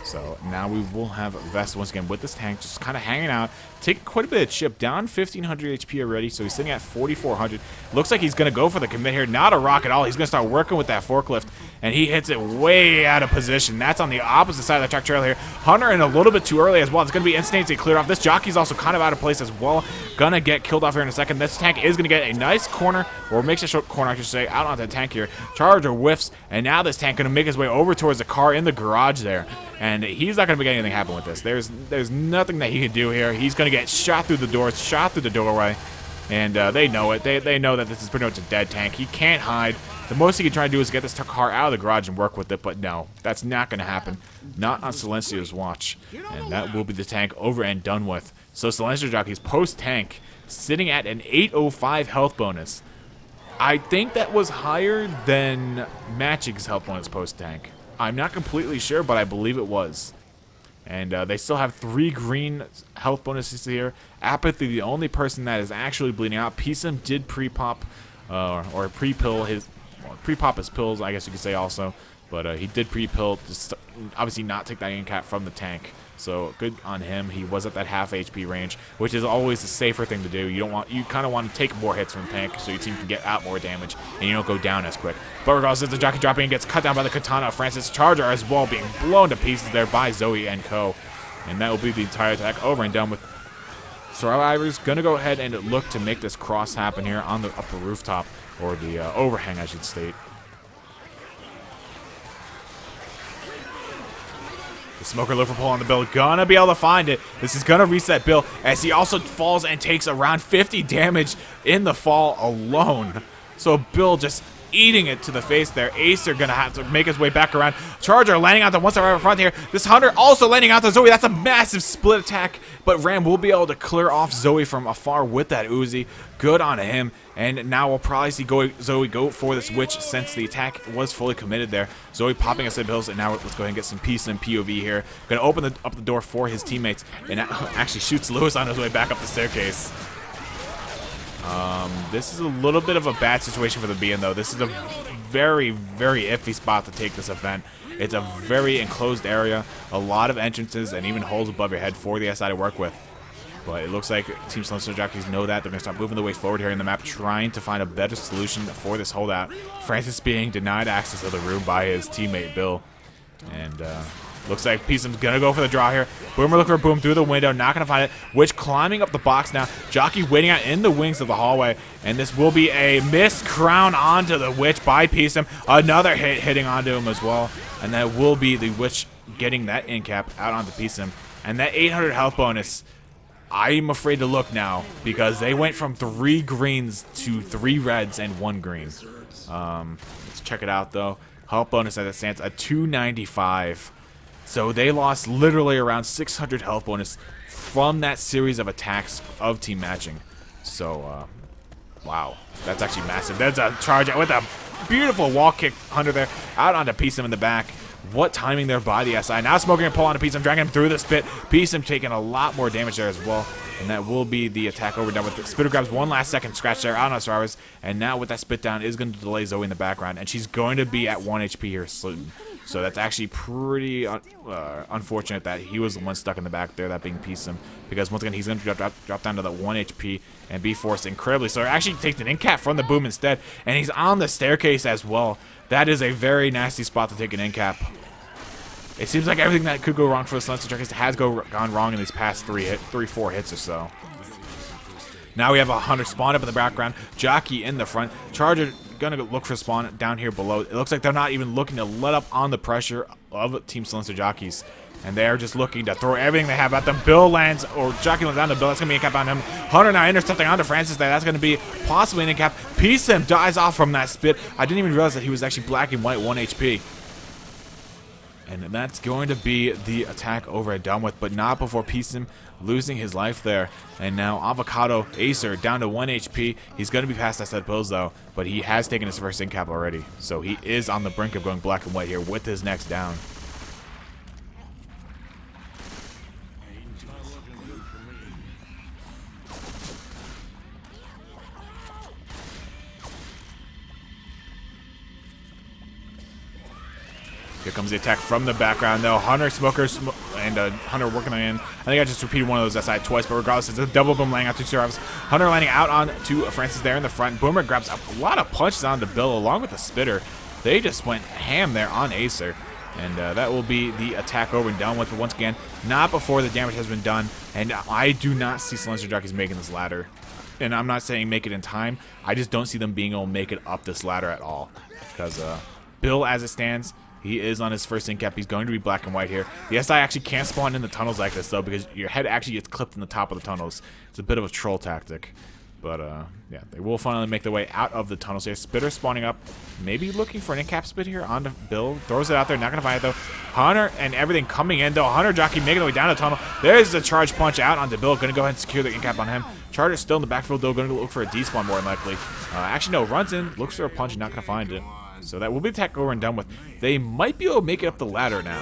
So now we will have Vest once again with this tank just kind of hanging out. Taking quite a bit of chip, down 1,500 HP already, so he's sitting at 4,400. Looks like he's going to go for the commit here. Not a rock at all. He's going to start working with that forklift, and he hits it way out of position. That's on the opposite side of the track trailer here. Hunter in a little bit too early as well. It's going to be instantaneously cleared off. This Jockey's also kind of out of place as well. Going to get killed off here in a second. This tank is going to get a nice corner, or makes a short corner, I should say, out onto the tank here. Charger whiffs, and now this tank going to make his way over towards the car in the garage there. And he's not going to be getting anything happen with this. There's nothing that he can do here. He's going to get shot through the doors, shot through the doorway. And they know it. They know that this is pretty much a dead tank. He can't hide. The most he can try to do is get this car out of the garage and work with it. But no, that's not going to happen. Not on Silencio's watch. And that will be the tank over and done with. So Silencio Jockeys post-tank sitting at an 805 health bonus. I think that was higher than Matching's health bonus post-tank. I'm not completely sure, but I believe it was. And they still have 3 green health bonuses here. Apathy, the only person that is actually bleeding out. Peaceum did pre-pop or pre-pill his, pre-pop his pills, I guess you could say also. But he did pre-pill, just obviously not take that in-cap from the tank. So good on him. He was at that half HP range, which is always the safer thing to do. You kind of want to take more hits from the tank so your team can get out more damage and you don't go down as quick. But regardless, the Jockey dropping and gets cut down by the Katana of Francis. Charger as well being blown to pieces there by Zoe and Co. And that will be the entire attack over and done with. Survivors going to go ahead and look to make this cross happen here on the upper rooftop, or the overhang, I should state. Smoker Liverpool on the Bill, gonna be able to find it. This is gonna reset Bill as he also falls and takes around 50 damage in the fall alone. So Bill just eating it to the face there. Acer gonna have to make his way back around. Charger landing out the one side right in front here. This Hunter also landing out to Zoe. That's a massive split attack, but Ram will be able to clear off Zoe from afar with that Uzi. Good on him. And now we'll probably see Zoe go for this witch since the attack was fully committed there. Zoe popping us in pills, and now let's go ahead and get some peace and POV here. Gonna open up the door for his teammates, and actually shoots Lewis on his way back up the staircase. This is a little bit of a bad situation for the BN though. This is a very, very iffy spot to take this event. It's a very enclosed area, a lot of entrances, and even holes above your head for the SI to work with. But it looks like Team Silencio Jockeys know that. They're going to start moving the way forward here in the map, trying to find a better solution for this holdout. Francis being denied access to the room by his teammate, Bill. And looks like Peaceum's going to go for the draw here. Boomer looking for Boom through the window, not going to find it. Witch climbing up the box now. Jockey waiting out in the wings of the hallway. And this will be a missed crown onto the Witch by Peaceum. Another hit hitting onto him as well. And that will be the Witch getting that in cap out onto Peaceum. And that 800 health bonus, I'm afraid to look now because they went from 3 greens to 3 reds and 1 green. Let's check it out though. Health bonus as it stands at 295. So they lost literally around 600 health bonus from that series of attacks of team matching. So, wow, that's actually massive. That's a charge with a beautiful wall kick Hunter there out onto Peaceum in the back. What timing there by the SI. Now smoking and pull onto Peaceum, dragging him through the spit. Peaceum taking a lot more damage there as well. And that will be the attack overdone with it. Spitter grabs 1 last second scratch there out on Survivors. And now with that spit down is going to delay Zoe in the background. And she's going to be at 1 HP here soon. So that's actually pretty unfortunate that he was the one stuck in the back there, that being Peaceum. Because once again, he's going to drop down to the 1 HP and be forced incredibly. So actually takes an in-cap from the Boom instead. And he's on the staircase as well. That is a very nasty spot to take an in-cap. It seems like everything that could go wrong for the Silencio Jockeys has gone wrong in these past 4 hits or so. Now we have a Hunter spawned up in the background. Jockey in the front. Charger gonna look for spawn down here below. It looks like they're not even looking to let up on the pressure of Team Silencio Jockeys. And they're just looking to throw everything they have at them. Bill lands, or Jockey lands down to Bill. That's going to be a cap on him. Hunter now intercepting onto Francis there. That's going to be possibly an cap. Peaceum dies off from that spit. I didn't even realize that he was actually black and white 1 HP. And that's going to be the attack over and done with, but not before Peaceum losing his life there. And now Avocado Acer down to 1 HP. He's going to be past that set of pills though, but he has taken his first incap already. So he is on the brink of going black and white here with his next down. Here comes the attack from the background, though. Hunter, Smoker, and Hunter working on in. I think I just repeated one of those SI twice, but regardless, it's a double boom laying out two survivors. Hunter landing out on to Francis there in the front. Boomer grabs a lot of punches onto Bill along with the spitter. They just went ham there on Acer. And that will be the attack over and done with. But once again, not before the damage has been done. And I do not see Silencio Jockies making this ladder. And I'm not saying make it in time. I just don't see them being able to make it up this ladder at all. Because Bill, as it stands, he is on his first incap. He's going to be black and white here. The SI actually can't spawn in the tunnels like this, though, because your head actually gets clipped in the top of the tunnels. It's a bit of a troll tactic. But, yeah, they will finally make their way out of the tunnels here. Spitter spawning up. Maybe looking for an incap spit here onto Bill. Throws it out there. Not going to find it, though. Hunter and everything coming in, though. Hunter Jockey making their way down the tunnel. There's a charge punch out onto Bill. Going to go ahead and secure the incap on him. Charger's still in the backfield, though. Going to look for a despawn more than likely. Actually, no. Runs in. Looks for a punch. Not going to find it. So that will be the attack over and done with. They might be able to make it up the ladder now,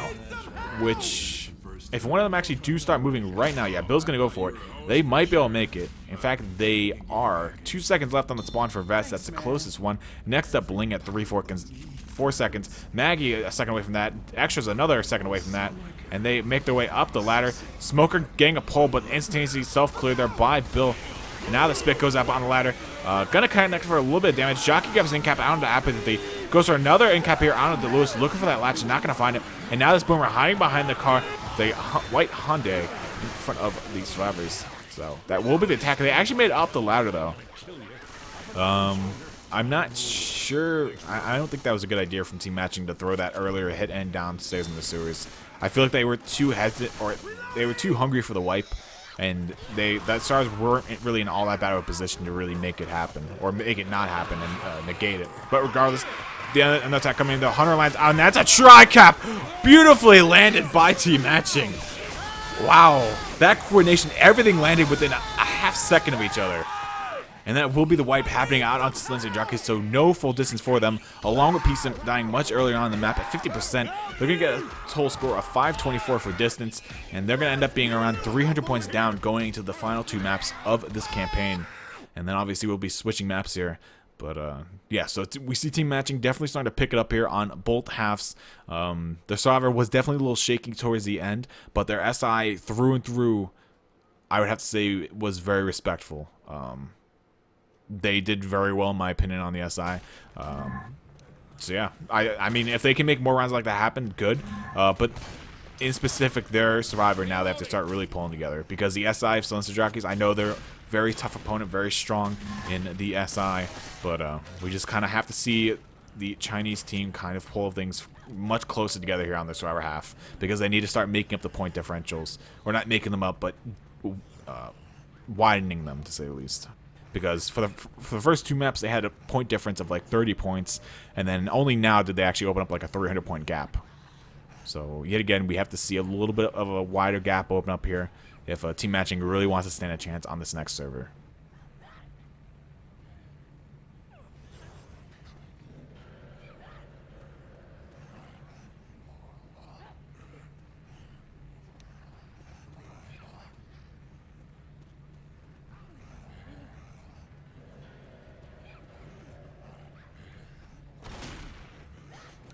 which, if one of them actually do start moving right now, yeah, Bill's going to go for it. They might be able to make it. In fact, they are. 2 seconds left on the spawn for Vest. That's the closest one. Next up, Bling at 4 seconds. Maggie a second away from that. Extra's another second away from that. And they make their way up the ladder. Smoker getting a pull, but instantaneously self-cleared there by Bill. And now the spit goes up on the ladder. Gonna connect for a little bit of damage. Jockey grabs an incap out into Apathy. Goes for another incap here out into Lewis. Looking for that latch. Not gonna find it. And now this Boomer hiding behind the car. The white Hyundai in front of the survivors. So that will be the attack. They actually made it up the ladder though. I'm not sure. I don't think that was a good idea from Team Matching to throw that earlier hit end downstairs in the sewers. I feel like they were too hesitant, or they were too hungry for the wipe. And that Stars weren't really in all that bad of a position to really make it happen, or make it not happen and negate it. But regardless, another attack coming in, the Hunter lands out, and that's a tri-cap! Beautifully landed by Team Matching. Wow, that coordination, everything landed within a half second of each other. And that will be the wipe happening out onto Silencio Jockeys, so no full distance for them, along with Peace dying much earlier on in the map at 50%. They're going to get a total score of 524 for distance, and they're going to end up being around 300 points down going into the final 2 maps of this campaign. And then obviously we'll be switching maps here. But, yeah, so we see Team Matching definitely starting to pick it up here on both halves. Their Survivor was definitely a little shaky towards the end, but their SI through and through, I would have to say, was very respectful. They did very well, in my opinion, on the SI. So, yeah, I mean, if they can make more rounds like that happen, good. But in specific, their Survivor, now they have to start really pulling together. Because the SI of Silencio Jockeys, I know they're very tough opponent, very strong in the SI. But we just kind of have to see the Chinese team kind of pull things much closer together here on the Survivor half. Because they need to start making up the point differentials. Or not making them up, but widening them, to say the least. Because for the first 2 maps, they had a point difference of like 30 points. And then only now did they actually open up like a 300-point gap. So, yet again, we have to see a little bit of a wider gap open up here if Team Matching really wants to stand a chance on this next server.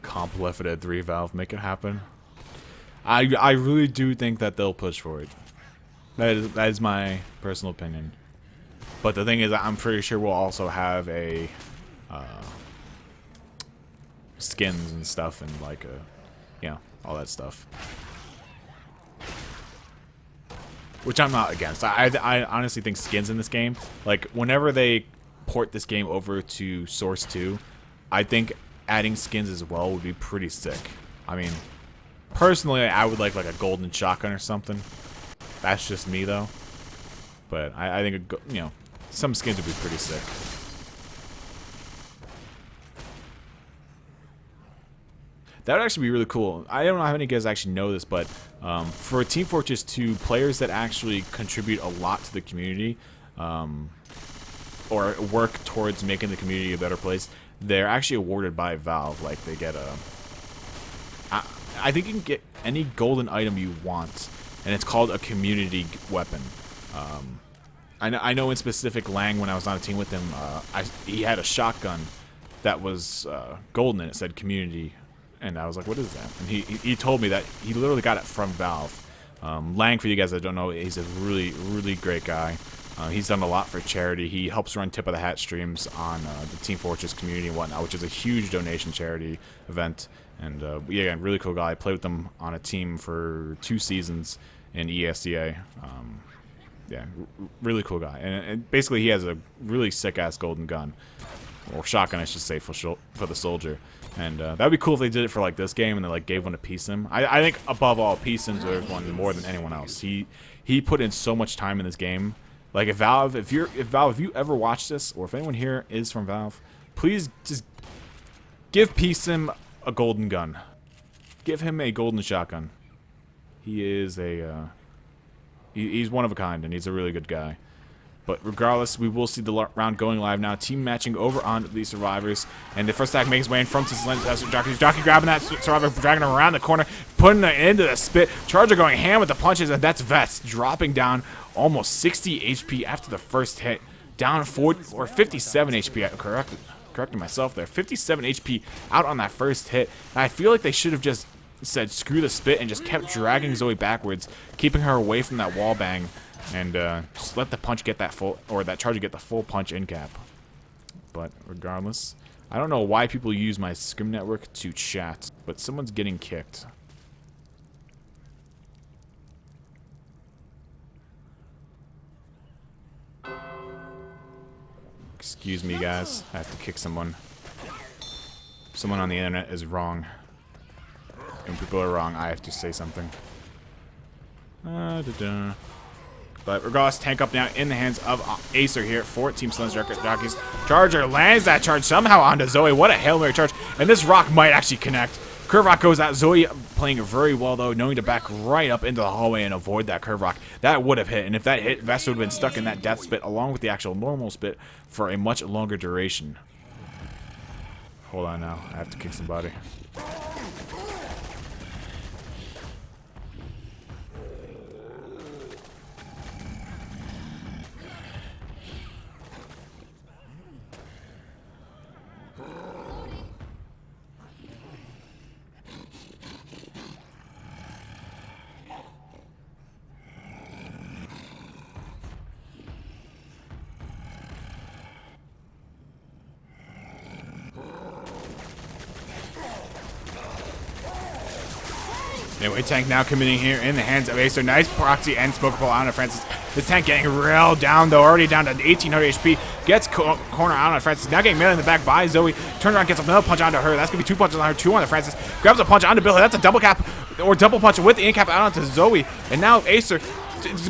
Comp left it at 3 Valve, make it happen. I really do think that they'll push for it. That is my personal opinion. But the thing is, I'm pretty sure we'll also have a skins and stuff and like you know, all that stuff. Which I'm not against. I honestly think skins in this game, like whenever they port this game over to Source 2, I think adding skins as well would be pretty sick. I mean, personally, I would like a golden shotgun or something. That's just me though. But I think you know, some skins would be pretty sick. That would actually be really cool. I don't know how many guys actually know this, but for Team Fortress 2, players that actually contribute a lot to the community, or work towards making the community a better place, they're actually awarded by Valve. Like, they get a... I think you can get any golden item you want, and it's called a community weapon. I know in specific, Lang, when I was on a team with him, he had a shotgun that was golden, and it said community, and I was like, what is that? And he told me that he literally got it from Valve. Lang, for you guys that don't know, he's a really, really great guy. He's done a lot for charity. He helps run Tip of the Hat streams on the Team Fortress community and whatnot, which is a huge donation charity event. And yeah, really cool guy. I played with him on a team for 2 seasons in ESCA. Yeah, really cool guy. And basically, he has a really sick-ass golden gun. Or shotgun, I should say, for the soldier. And that would be cool if they did it for like this game and they like gave one to P-Sim. I think above all, P-Sim deserves one more than anyone else. He put in so much time in this game. Like, if Valve, if you ever watch this, or if anyone here is from Valve, please just give P-Sim a golden gun. Give him a golden shotgun. He is he's one of a kind, and he's a really good guy. But regardless, we will see the round going live now. Team matching over on the survivors. And the first attack makes his way in front to Silencio. Jockey grabbing that survivor, dragging him around the corner, putting it into the spit. Charger going ham with the punches, and that's Vest dropping down almost 60 HP after the first hit. Down 40 or 57 HP. Correcting myself there. 57 HP out on that first hit. And I feel like they should have just said screw the spit and just kept dragging Zoe backwards, keeping her away from that wall bang. And just let the punch get that full, or that charger get the full punch in cap. But regardless, I don't know why people use my Scrim network to chat, but someone's getting kicked. Excuse me, guys. I have to kick someone. Someone on the internet is wrong. When people are wrong, I have to say something. But regardless, tank up now in the hands of Acer here for Team Silencio Jockies. Charger lands that charge somehow onto Zoe. What a Hail Mary charge. And this rock might actually connect. Curve rock goes out. Zoe playing very well, though, knowing to back right up into the hallway and avoid that curve rock. That would have hit. And if that hit, Vest would have been stuck in that death spit along with the actual normal spit for a much longer duration. Hold on now. I have to kick somebody. Anyway, tank now committing here in the hands of Acer. Nice proxy and smoke pull out of Francis. The tank getting railed down, though, already down to 1800 HP. Gets corner out on Francis. Now getting melee in the back by Zoe. Turns around, gets another punch onto her. That's going to be 2 punches on her, 2 on the Francis. Grabs a punch onto Bill. That's a double cap, or double punch with the in cap out onto Zoe. And now Acer,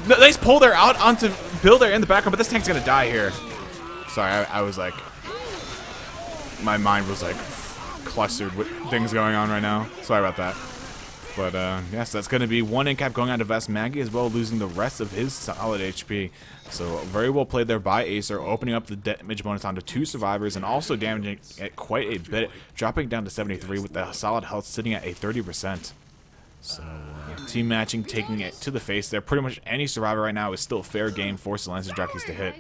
nice pull there out onto Bill there in the background, but this tank's going to die here. Sorry, I was like, my mind was like clustered with things going on right now. Sorry about that. But, yes, that's going to be 1 in-cap going on to Vest. Maggie as well, losing the rest of his solid HP. So, very well played there by Acer, opening up the damage bonus onto 2 survivors and also damaging it quite a bit, dropping down to 73 with the solid health sitting at a 30%. So, team matching, taking it to the face there. Pretty much any survivor right now is still fair game for Silencio Jockies to hit.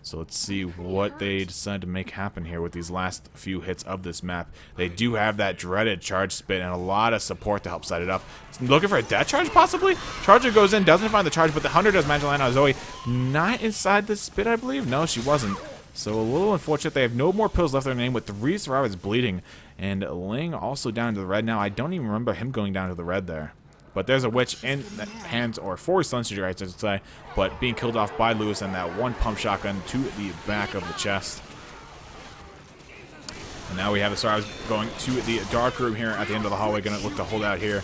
So let's see what they decide to make happen here with these last few hits of this map. They do have that dreaded charge spit and a lot of support to help set it up. Looking for a death charge, possibly? Charger goes in, doesn't find the charge, but the Hunter does manage to land on Zoe. Not inside the spit, I believe? No, she wasn't. So a little unfortunate. They have no more pills left in their name with 3 survivors bleeding. And Ling also down to the red now. I don't even remember him going down to the red there. But there's a witch in the hands, or 4 Silencio, I should say, but being killed off by Lewis and that 1 pump shotgun to the back of the chest. And now we have the stars going to the dark room here at the end of the hallway, going to look to hold out here.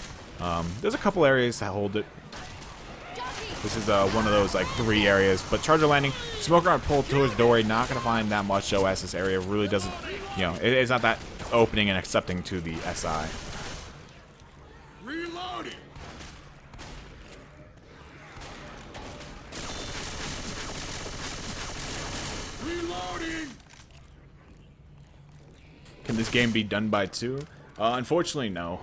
There's a couple areas to hold it. This is one of those like 3 areas, but charger landing, smoke around pulled towards the doorway, not going to find that much OS. This area really doesn't, you know, it's not that opening and accepting to the SI. Can this game be done by 2? Unfortunately, no.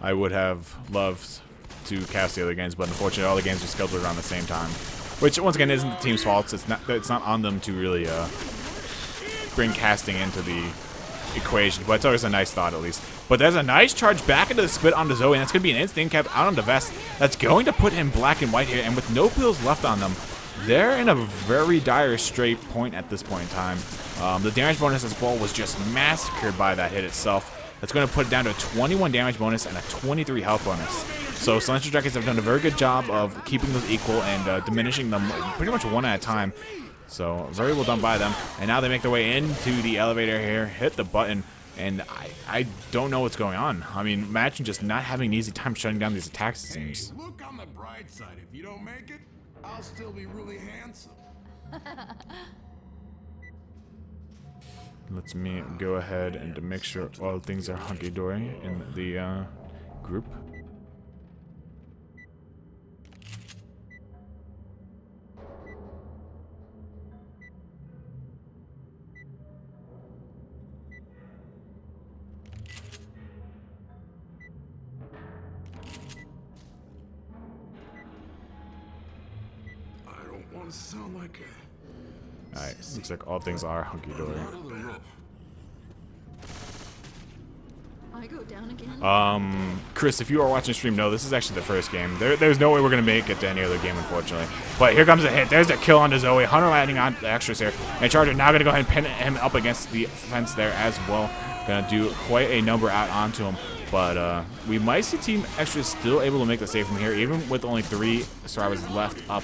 I would have loved to cast the other games, but unfortunately all the games are scheduled around the same time. Which, once again, isn't the team's fault. It's not on them to really bring casting into the equation, but it's always a nice thought at least. But there's a nice charge back into the spit onto Zoe, and that's going to be an instant cap out on the vest. That's going to put him black and white here, and with no pills left on them, they're in a very dire straight point at this point in time. The damage bonus as well was just massacred by that hit itself. That's going to put it down to a 21 damage bonus and a 23 health bonus. So Silencio Jockies have done a very good job of keeping those equal and diminishing them pretty much one at a time. So very well done by them. And now they make their way into the elevator here, hit the button, and I don't know what's going on. I mean, imagine just not having an easy time shutting down these attacks, it seems. Hey, look on the bright side. If you don't make it, I'll still be really handsome. Let me go ahead and to make sure all things are hunky-dory in the group. I don't want to sound like a... Alright, looks like all things are hunky-dory. I go down again. Chris, if you are watching the stream, no, this is actually the first game. There's no way we're going to make it to any other game, unfortunately. But here comes a hit. There's a kill onto Zoe. Hunter landing on the extras here. And Charger now going to go ahead and pin him up against the fence there as well. Going to do quite a number out onto him. But we might see Team Extras still able to make the save from here, even with only 3 survivors left up.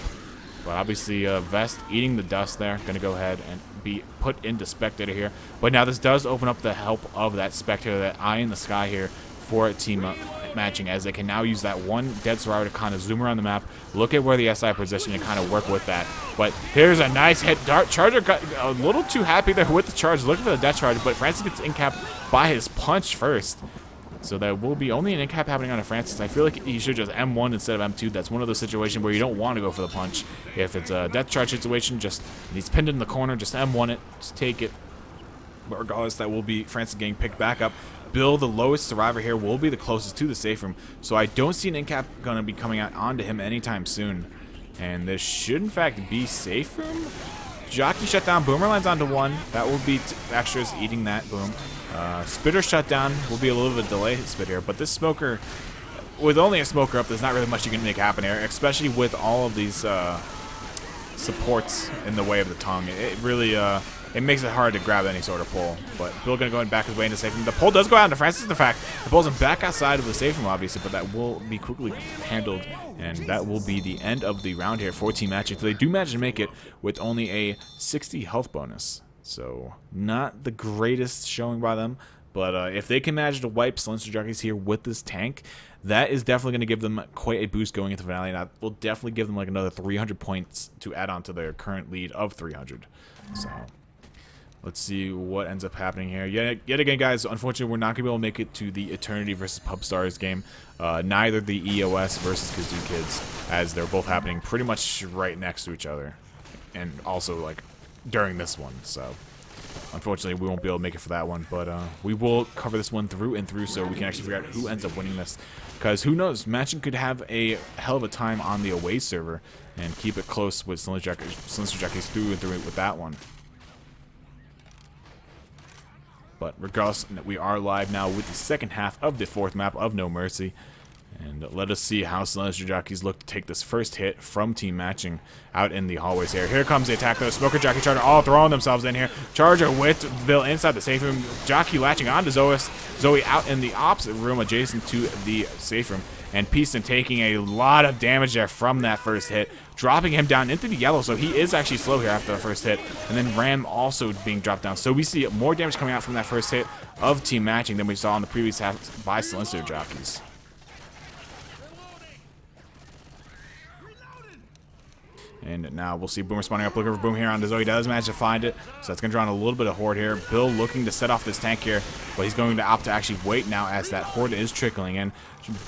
But obviously, Vest eating the dust there. Going to go ahead and be put into Spectator here. But now this does open up the help of that Spectator, that eye in the sky here for team matching, as they can now use that one dead survivor to kind of zoom around the map, look at where the SI position and kind of work with that. But here's a nice hit. Charger got a little too happy there with the charge, looking for the death charge, but Francis gets in-capped by his punch first. So there will be only an in-cap happening on a Francis. I feel like he should just M1 instead of M2. That's one of those situations where you don't want to go for the punch. If it's a death charge situation, just he's pinned in the corner, just M1 it, just take it. But regardless, that will be Francis getting picked back up. Bill, the lowest survivor here, will be the closest to the safe room. So I don't see an in-cap going to be coming out onto him anytime soon. And this should, in fact, be safe room. Jockey shut down. Boomer lands onto 1. That will be extras eating that. Boom. Spitter shut down. Will be a little bit of a delay spit here. But this smoker, with only a smoker up, there's not really much you can make happen here. Especially with all of these supports in the way of the tongue. It really... it makes it hard to grab any sort of pull. But Bill going to go and back his way into safe room. The pull does go out into Francis, in fact. The pull's him back outside of the safe room, obviously, but that will be quickly handled. And that will be the end of the round here for Team Matching. So they do manage to make it with only a 60 health bonus. So not the greatest showing by them. But if they can manage to wipe Silencio Jockies here with this tank, that is definitely going to give them quite a boost going into the finale. And that will definitely give them like another 300 points to add on to their current lead of 300. So... let's see what ends up happening here. Yet again, guys, unfortunately, we're not going to be able to make it to the Eternity versus Pub Stars game. Neither the EOS versus Kazoo Kids, as they're both happening pretty much right next to each other. And also, like, during this one. So, unfortunately, we won't be able to make it for that one. But we will cover this one through and through so we can actually figure out who ends up winning this. Because who knows, Matching could have a hell of a time on the away server and keep it close with Silencio Jockies through and through with that one. But regardless, we are live now with the second half of the 4th map of No Mercy. And let us see how Silencio Jockies look to take this first hit from Team Matching out in the hallways here. Here comes the attack, though. Smoker, Jockey, Charger all throwing themselves in here. Charger with Bill inside the safe room. Jockey latching onto Zoe out in the opposite room adjacent to the safe room. And Peaston taking a lot of damage there from that first hit, dropping him down into the yellow, so he is actually slow here after the first hit. And then Ram also being dropped down. So we see more damage coming out from that first hit of Team Matching than we saw in the previous half by Silencio Jockies. And now we'll see Boomer spawning up, looking for Boom here on Zoe. Does manage to find it, so that's going to draw on a little bit of horde here. Bill looking to set off this tank here, but he's going to opt to actually wait now as that horde is trickling in.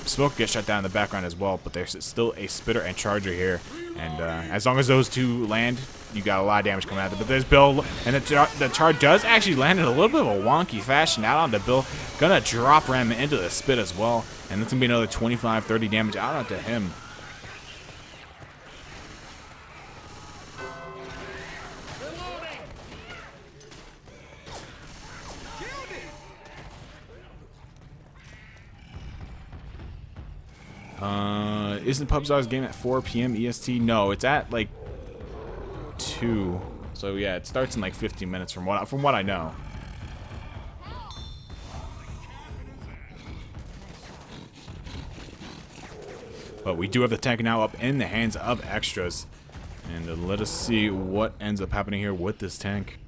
Smoke gets shut down in the background as well, but there's still a Spitter and Charger here. And as long as those two land, you got a lot of damage coming at it. But there's Bill, and the charge does actually land in a little bit of a wonky fashion out onto Bill. Gonna drop ram into the spit as well, and that's gonna be another 25, 30 damage out onto him. Isn't PUBG's game at 4 p.m. EST? No, it's at like 2. So yeah, it starts in like 15 minutes from what I know. But we do have the tank now up in the hands of extras, and let us see what ends up happening here with this tank.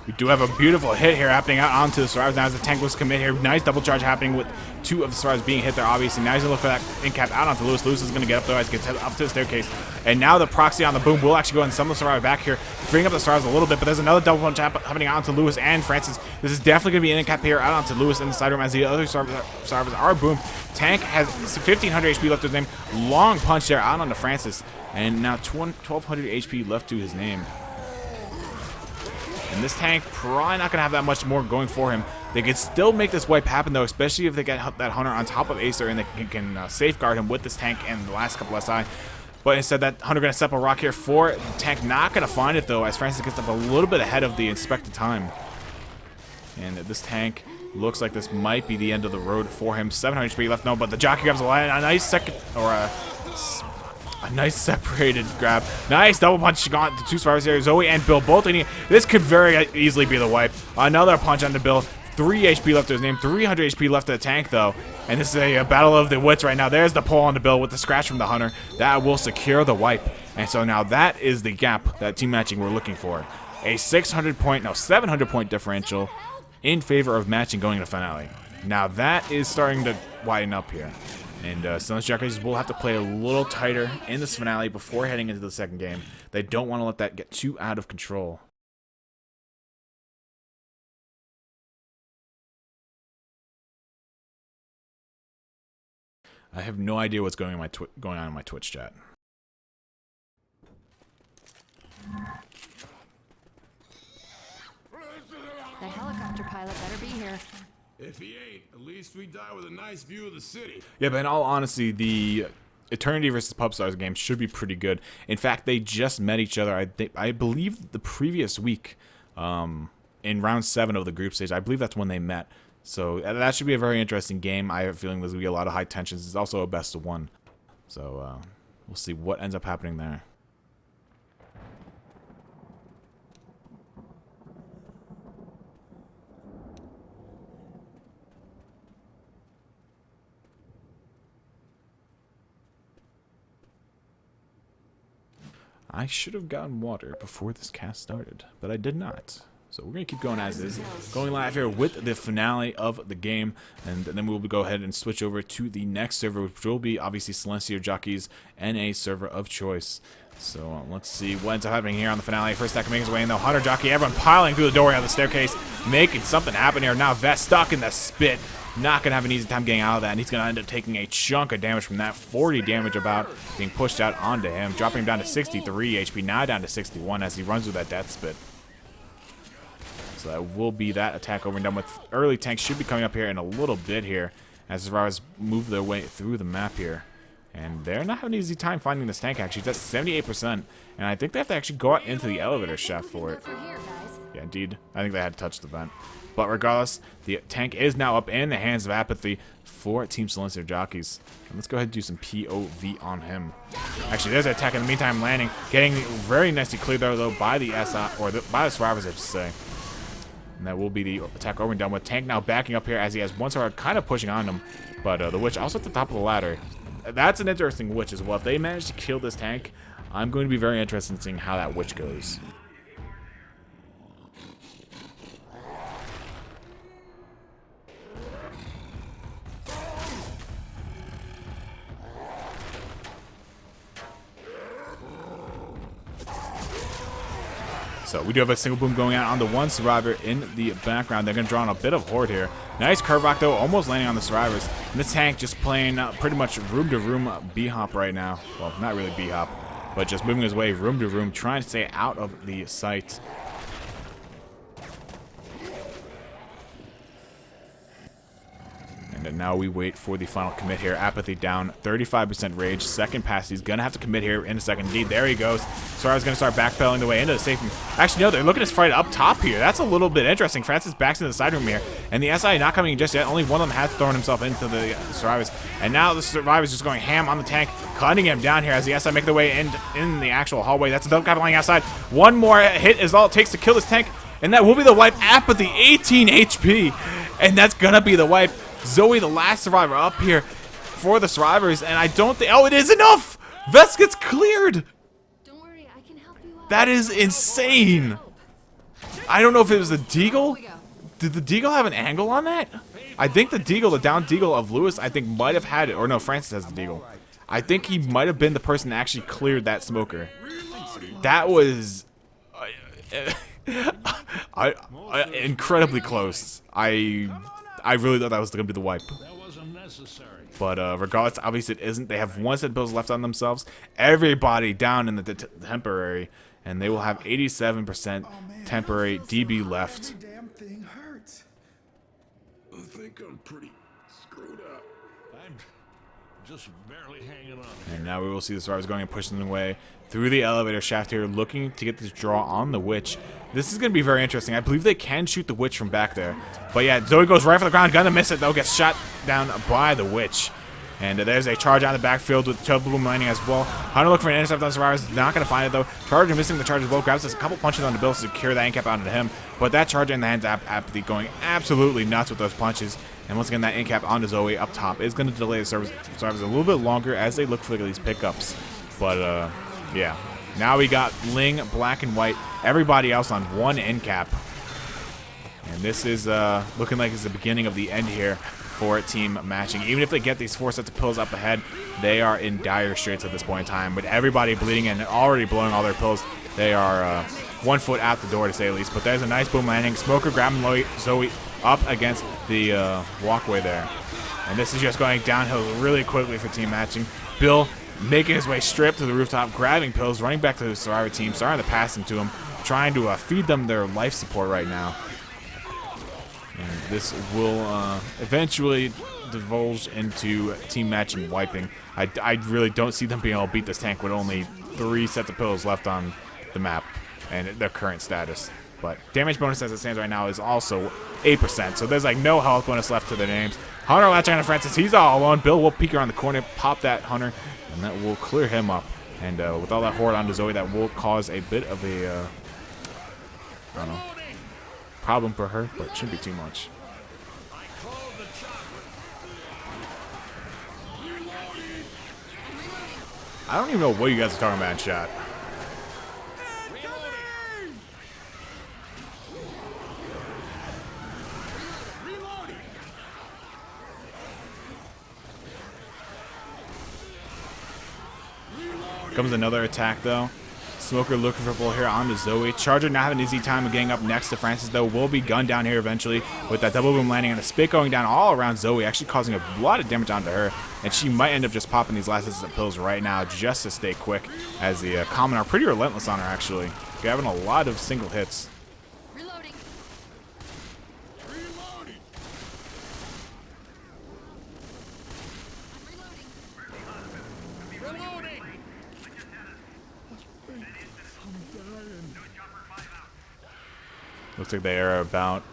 We do have a beautiful hit here happening out onto the survivors now as the tank was commit here. Nice double charge happening with 2 of the survivors being hit there, obviously. Now he's going to look for that in-cap out onto Lewis. Lewis is going to get up there as he gets up to the staircase. And now the proxy on the boom will actually go and summon the survivor back here, freeing up the survivors a little bit. But there's another double punch happening out onto Lewis and Francis. This is definitely going to be an in-cap here out onto Lewis in the side room as the other survivors are boom. Tank has 1,500 HP left to his name. Long punch there out onto Francis. And now 1,200 HP left to his name. And this tank probably not going to have that much more going for him. They could still make this wipe happen, though, especially if they get that Hunter on top of Acer and they can safeguard him with this tank and the last couple SI. But instead, that Hunter going to step a rock here for the tank. Not going to find it, though, as Francis gets up a little bit ahead of the expected time. And this tank looks like this might be the end of the road for him. 700 HP left, no, but the jockey grabs a nice second, or a nice separated grab. Nice double punch gone to 2 survivors here. Zoe and Bill both leading. This could very easily be the wipe. Another punch onto Bill. 3 HP left to his name. 300 HP left to the tank, though. And this is a battle of the wits right now. There's the pull on the Bill with the scratch from the Hunter. That will secure the wipe. And so now that is the gap, that team matching we're looking for. A 700 point differential in favor of matching going to finale. Now that is starting to widen up here. And Silencio Jockies will have to play a little tighter in this finale before heading into the second game. They don't want to let that get too out of control. I have no idea what's going on in my Twitch chat. The helicopter pilot better be here. If he ain't, at least we die with a nice view of the city. Yeah, but in all honesty, the Eternity versus PubStars game should be pretty good. In fact, they just met each other, I believe, the previous week in round 7 of the group stage. I believe that's when they met. So that should be a very interesting game. I have a feeling there's going to be a lot of high tensions. It's also a best of 1. So we'll see what ends up happening there. I should have gotten water before this cast started, but I did not. So we're going to keep going as is. Going live here with the finale of the game, and then we'll go ahead and switch over to the next server, which will be obviously Silencio Jockies NA server of choice. So let's see what ends up happening here on the finale. First attack making his way in, though. Hunter Jockey, everyone piling through the doorway on the staircase, making something happen here. Now Vest stuck in the spit. Not going to have an easy time getting out of that, and he's going to end up taking a chunk of damage from that. 40 damage about being pushed out onto him, dropping him down to 63 HP, now down to 61 as he runs through that death spit. So that will be that attack over and done with. Early tanks should be coming up here in a little bit here as the survivors move their way through the map here. And they're not having an easy time finding this tank, actually. That's 78%, and I think they have to actually go out into the elevator shaft for it. Yeah, indeed. I think they had to touch the vent. But regardless, the tank is now up in the hands of Apathy for Team Silencio Jockies. And let's go ahead and do some POV on him. Actually, there's an attack in the meantime landing. Getting very nicely cleared though by the SI, or by the survivors, I should say. And that will be the attack over and done with. Tank now backing up here as he has one survivor kind of pushing on him. But the Witch also at the top of the ladder. That's an interesting Witch as well. If they manage to kill this tank, I'm going to be very interested in seeing how that Witch goes. So we do have a single boom going out on the one survivor in the background. They're going to draw on a bit of horde here. Nice curve rock, though, almost landing on the survivors. And this tank just playing pretty much room-to-room B-hop right now. Well, not really B-hop, but just moving his way room-to-room, trying to stay out of the sight. And now we wait for the final commit here. Apathy down, 35% rage. Second pass, he's going to have to commit here in a second. Indeed, there he goes. Sorar's going to start backpedaling the way into the safe room. Actually, no, they're looking to fight up top here. That's a little bit interesting. Francis backs into the side room here. And the SI not coming in just yet. Only one of them has thrown himself into the survivors. And now the survivors just going ham on the tank, cutting him down here as the SI make their way in the actual hallway. That's a double cap lying outside. One more hit is all it takes to kill this tank. And that will be the wipe. Apathy, 18 HP. And that's going to be the wipe. Zoe, the last survivor, up here for the survivors, and I don't think... Oh, it is enough! Vest gets cleared! Don't worry, I can help you out. That is insane! I don't know if it was the Deagle. Did the Deagle have an angle on that? I think the Deagle, the down Deagle of Lewis, I think might have had it. Or no, Francis has the Deagle. I think he might have been the person that actually cleared that smoker. That was... incredibly close. I really thought that was going to be the wipe. But regardless, obviously it isn't. They have one set of pills left on themselves. Everybody down in the temporary. And they will have 87% temporary DB left. Damn thing hurts. I think I'm pretty screwed up. I'm just barely hanging on. And now we will see the survivors going and pushing their way through the elevator shaft here, looking to get this draw on the witch. This is going to be very interesting. I believe they can shoot the witch from back there. But yeah, Zoe goes right for the ground. Gonna miss it, though. Gets shot down by the witch. And there's a charge on the backfield with Double Boom landing as well. Hunter looking for an intercept on the survivors. Not going to find it, though. Charger missing the charge as well. Grabs us a couple punches on the bill to secure that in-cap onto him. But that charger in the hands of Apathy going absolutely nuts with those punches. And once again, that in-cap onto Zoe up top is going to delay the survivors a little bit longer as they look for these pickups. But, yeah. Now we got Ling, Black and White, everybody else on one end cap. And this is looking like it's the beginning of the end here for team matching. Even if they get these 4 sets of pills up ahead, they are in dire straits at this point in time. With everybody bleeding and already blowing all their pills, they are 1 foot out the door to say the least. But there's a nice boom landing. Smoker grabbing Zoe up against the walkway there. And this is just going downhill really quickly for team matching. Bill making his way straight up to the rooftop, grabbing pills, running back to the survivor team, starting to pass them to him, trying to feed them their life support right now. And this will eventually divulge into team matching wiping. I really don't see them being able to beat this tank with only 3 sets of pills left on the map and their current status. But damage bonus as it stands right now is also 8%, so there's like no health bonus left to their names. Hunter latching on to Francis, he's all alone. Bill will peek around the corner, pop that Hunter, and that will clear him up. And with all that horde onto Zoe, that will cause a bit of a, I don't know, problem for her, but it shouldn't be too much. I don't even know what you guys are talking about in chat. Comes another attack, though. Smoker looking for a pull here onto Zoe. Charger not having an easy time of getting up next to Francis, though. Will be gunned down here eventually with that double boom landing and a spit going down all around Zoe, actually causing a lot of damage onto her. And she might end up just popping these last of pills right now just to stay quick, as the common are pretty relentless on her, actually. Having a lot of single hits. Reloading. Reloading. Reloading! Looks like they are about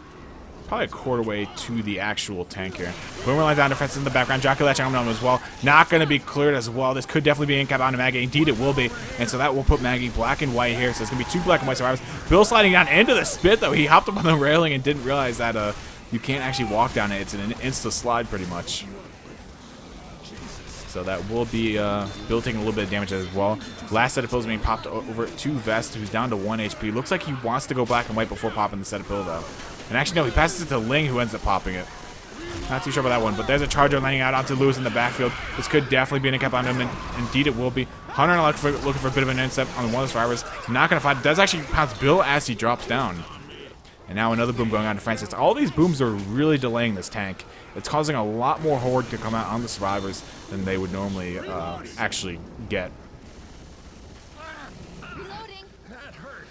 probably a quarter way to the actual tank here. Boomer lines down defense in the background. Jockey latching on as well. Not going to be cleared as well. This could definitely be in cap onto Maggie. Indeed, it will be. And so that will put Maggie black and white here. So it's going to be 2 black and white survivors. Bill sliding down into the spit, though. He hopped up on the railing and didn't realize that you can't actually walk down it. It's an insta slide pretty much. So that will be Bill taking a little bit of damage as well. Last set of pills being popped over to Vest, who's down to 1 HP. Looks like he wants to go black and white before popping the set of pill, though. And actually, no, he passes it to Ling, who ends up popping it. Not too sure about that one, but there's a charger landing out onto Lewis in the backfield. This could definitely be an incap on him, and indeed it will be. Hunter looking for a bit of an intercept on one of the survivors. Not going to find it. Does actually pounce Bill as he drops down. And now another boom going on to Francis. All these booms are really delaying this tank. It's causing a lot more horde to come out on the survivors than they would normally actually get. Reloading. That hurt.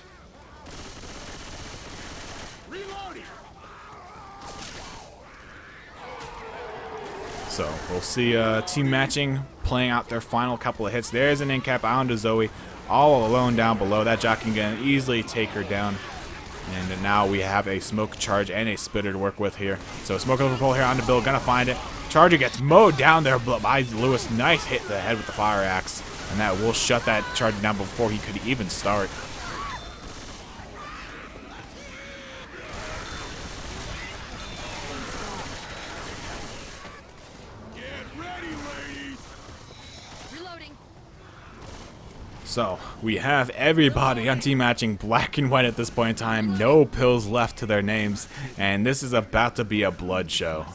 Reloading. So we'll see team matching playing out their final couple of hits. There's an incap onto Zoe, all alone down below. That jockey can easily take her down. And now we have a smoke charge and a spitter to work with here. So smoke over pull here onto Bill, gonna find it. Charger gets mowed down there by Lewis. Nice hit to the head with the fire axe. And that will shut that charger down before he could even start. Get ready, ladies. Reloading. So we have everybody on team matching black and white at this point in time. No pills left to their names. And this is about to be a blood show.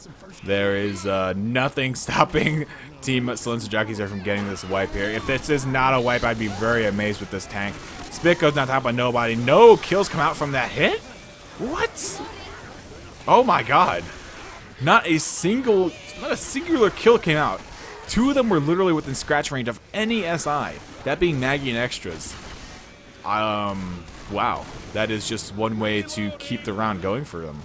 There is nothing stopping Team Silencio Jockies from getting this wipe here. If this is not a wipe, I'd be very amazed with this tank. Spit goes on top of nobody. No kills come out from that hit? What? Oh my god. Not a singular kill came out. Two of them were literally within scratch range of any SI. That being Maggie and extras. Wow. That is just one way to keep the round going for them.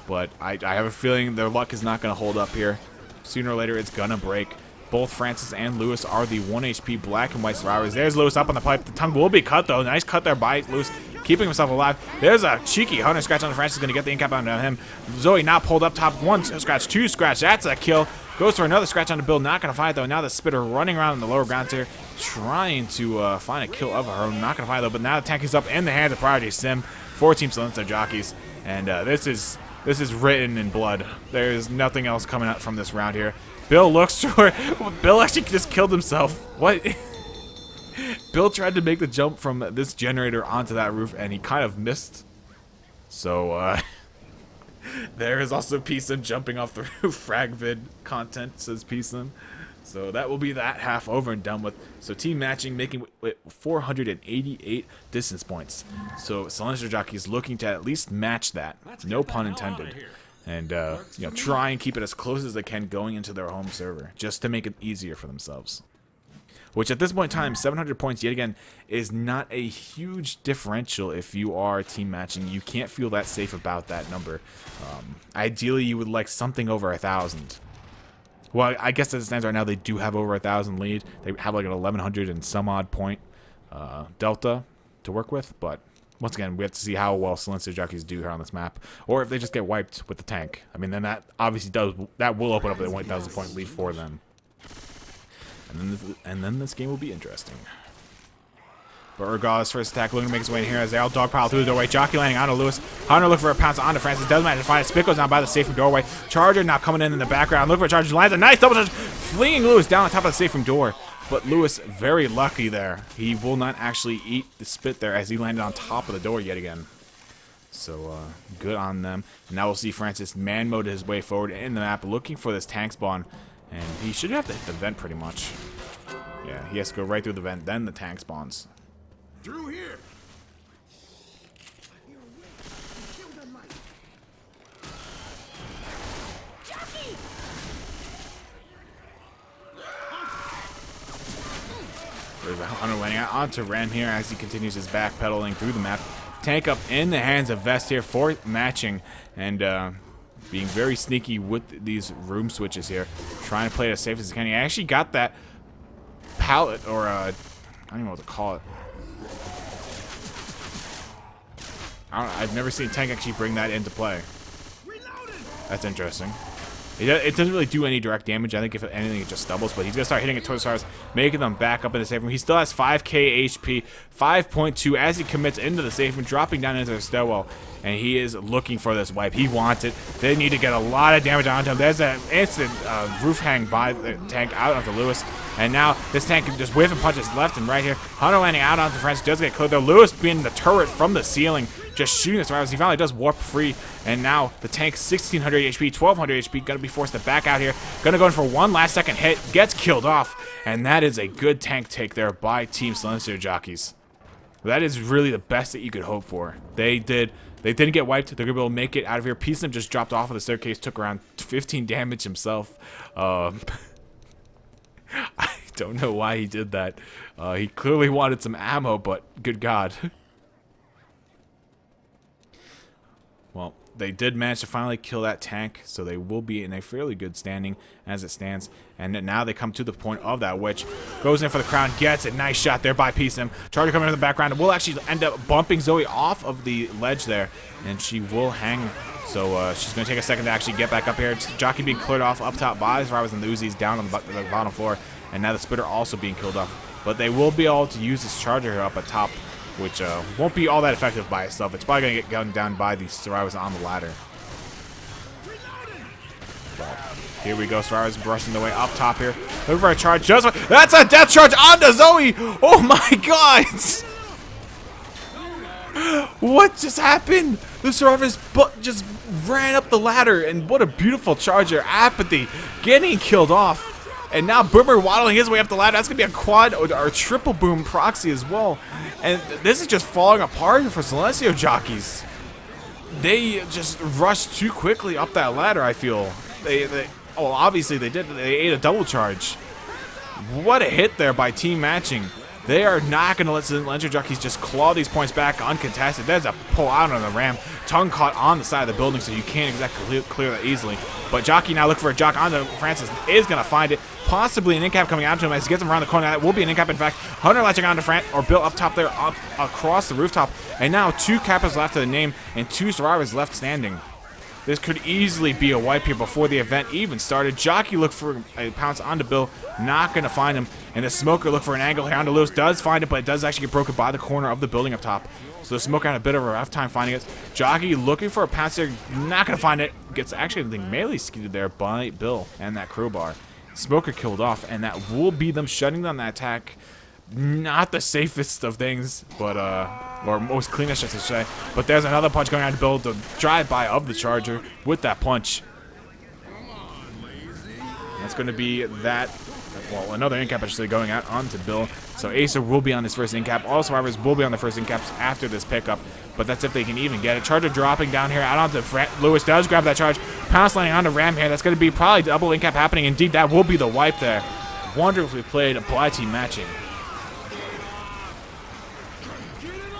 But I have a feeling their luck is not going to hold up here. Sooner or later, it's going to break. Both Francis and Lewis are the 1 HP black and white survivors. There's Lewis up on the pipe. The tongue will be cut, though. Nice cut there by Lewis, keeping himself alive. There's a cheeky Hunter scratch on Francis. Going to get the incap on him. Zoe not pulled up top. One scratch, two scratch. That's a kill. Goes for another scratch on the Bill. Not going to find it, though. Now the spitter running around in the lower ground here, trying to find a kill of her. Not going to find it, though. But now the tank is up in the hands of Priority Sim for Team Silencio Jockies. And this is written in blood. There's nothing else coming out from this round here. Bill looks to her. Bill actually just killed himself. What? Bill tried to make the jump from this generator onto that roof, and he kind of missed. So, there is also P-Sim jumping off the roof. Frag vid content, says P-Sim. So that will be that half over and done with. So team matching making 488 distance points. So Silencio Jockey is looking to at least match that. No pun intended. And you know, try and keep it as close as they can going into their home server, just to make it easier for themselves. Which at this point in time, 700 points yet again is not a huge differential if you are team matching. You can't feel that safe about that number. Ideally, you would like something over 1,000. Well, I guess as it stands right now, they do have over 1,000 lead. They have like an 1,100 and some odd point delta to work with. But once again, we have to see how well Silencio Jockies do here on this map, or if they just get wiped with the tank. I mean, then that obviously will open up a 1,000 point lead for them. And then this game will be interesting. But regardless, first attack looking to make his way in here as they all dogpile through the doorway. Jockey landing onto Lewis. Hunter looking for a pounce onto Francis. Doesn't manage to find it. Spit goes down by the safe room doorway. Charger now coming in the background. Looking for a Charger. Lands a nice double charge. Flinging Lewis down on top of the safe room door. But Lewis, very lucky there. He will not actually eat the spit there as he landed on top of the door yet again. So, good on them. And now we'll see Francis man mode his way forward in the map, looking for this tank spawn. And he should have to hit the vent pretty much. Yeah, he has to go right through the vent, then the tank spawns. Through here. There's a Hunter landing out onto Ram here as he continues his backpedaling through the map. Tank up in the hands of Vest here for matching and being very sneaky with these room switches here. Trying to play it as safe as he can. He actually got that pallet, or I don't even know what to call it. I've never seen Tank actually bring that into play. That's interesting. It doesn't really do any direct damage. I think if anything, it just doubles. But he's going to start hitting it towards the stars, making them back up in the safe room. He still has 5k HP, 5.2 as he commits into the safe room, dropping down into the stairwell. And he is looking for this wipe. He wants it. They need to get a lot of damage onto him. There's an instant roof hang by the tank out onto Lewis. And now this tank can just whiff and punches left and right here. Hunter landing out onto Francis. Does get cleared though. Lewis being the turret from the ceiling. just shooting the survivors. He finally does warp free, and now the tank 1600 HP, 1200 HP, gonna be forced to back out here. Gonna go in for one last second hit, gets killed off, and that is a good tank take there by Team Silencio Jockies. That is really the best that you could hope for. They didn't get wiped. They're gonna be able to make it out of here. Peacenim just dropped off of the staircase, took around 15 damage himself. I don't know why he did that. He clearly wanted some ammo, but good God. Well, they did manage to finally kill that tank, so they will be in a fairly good standing as it stands. And now they come to the point of that witch. Goes in for the crown, gets it. Nice shot there by Peacenim. Charger coming in the background. Will actually end up bumping Zoe off of the ledge there, and she will hang. So she's going to take a second to actually get back up here. Jockey being cleared off up top by the survivors and the Uzis down on the bottom floor. And now the Spitter also being killed off. But they will be able to use this Charger here up at top, which won't be all that effective by itself. It's probably going to get gunned down by the survivors on the ladder. But here we go, survivors brushing their way up top here. Looking for a charge. That's a death charge onto Zoe! Oh my God! What just happened? The survivors just ran up the ladder, and what a beautiful charger. Apathy getting killed off. And now Boomer waddling his way up the ladder. That's going to be a quad or a triple boom proxy as well. And this is just falling apart for Silencio Jockies. They just rushed too quickly up that ladder, I feel. Oh, obviously they did. They ate a double charge. What a hit there by team matching. They are not going to let Silencio Jockies just claw these points back uncontested. There's a pull out on the ram. Tongue caught on the side of the building, so you can't exactly clear that easily. But Jockey now looking for a jock onto Francis. Is going to find it. Possibly an incap coming out to him as he gets him around the corner. That will be an incap, in fact. Hunter latching onto Fran, or Bill up top there, up across the rooftop. And now 2 Kappas left to the name and 2 survivors left standing. This could easily be a wipe here before the event even started. Jockey looked for a pounce onto Bill, not going to find him. And the Smoker looked for an angle here onto Lewis, does find it, but it does actually get broken by the corner of the building up top. So the Smoker had a bit of a rough time finding it. Jockey looking for a pounce there, not going to find it. Gets actually the melee skidded there by Bill and that crowbar. Smoker killed off, and that will be them shutting down that attack. Not the safest of things, but or most cleanest, I should say. But there's another punch going on to build the drive-by of the Charger with that punch. That's going to be that. Well, another incap, I should say, going out onto Bill. So Acer will be on his first incap. All survivors will be on the first incaps after this pickup. But that's if they can even get it. Charger dropping down here out onto Lewis. Does grab that charge. Pounce landing onto Ram here. That's going to be probably double incap happening. Indeed, that will be the wipe there. Wonderfully played by team matching.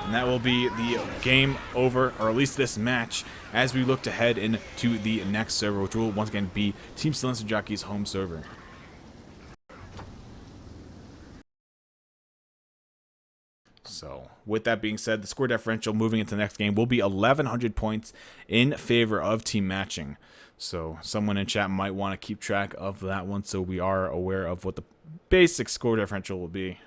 And that will be the game over, or at least this match, as we look to head into the next server, which will once again be Team Silencio Jockeys' home server. So, with that being said, the score differential moving into the next game will be 1,100 points in favor of team matching. So, someone in chat might want to keep track of that one so we are aware of what the basic score differential will be.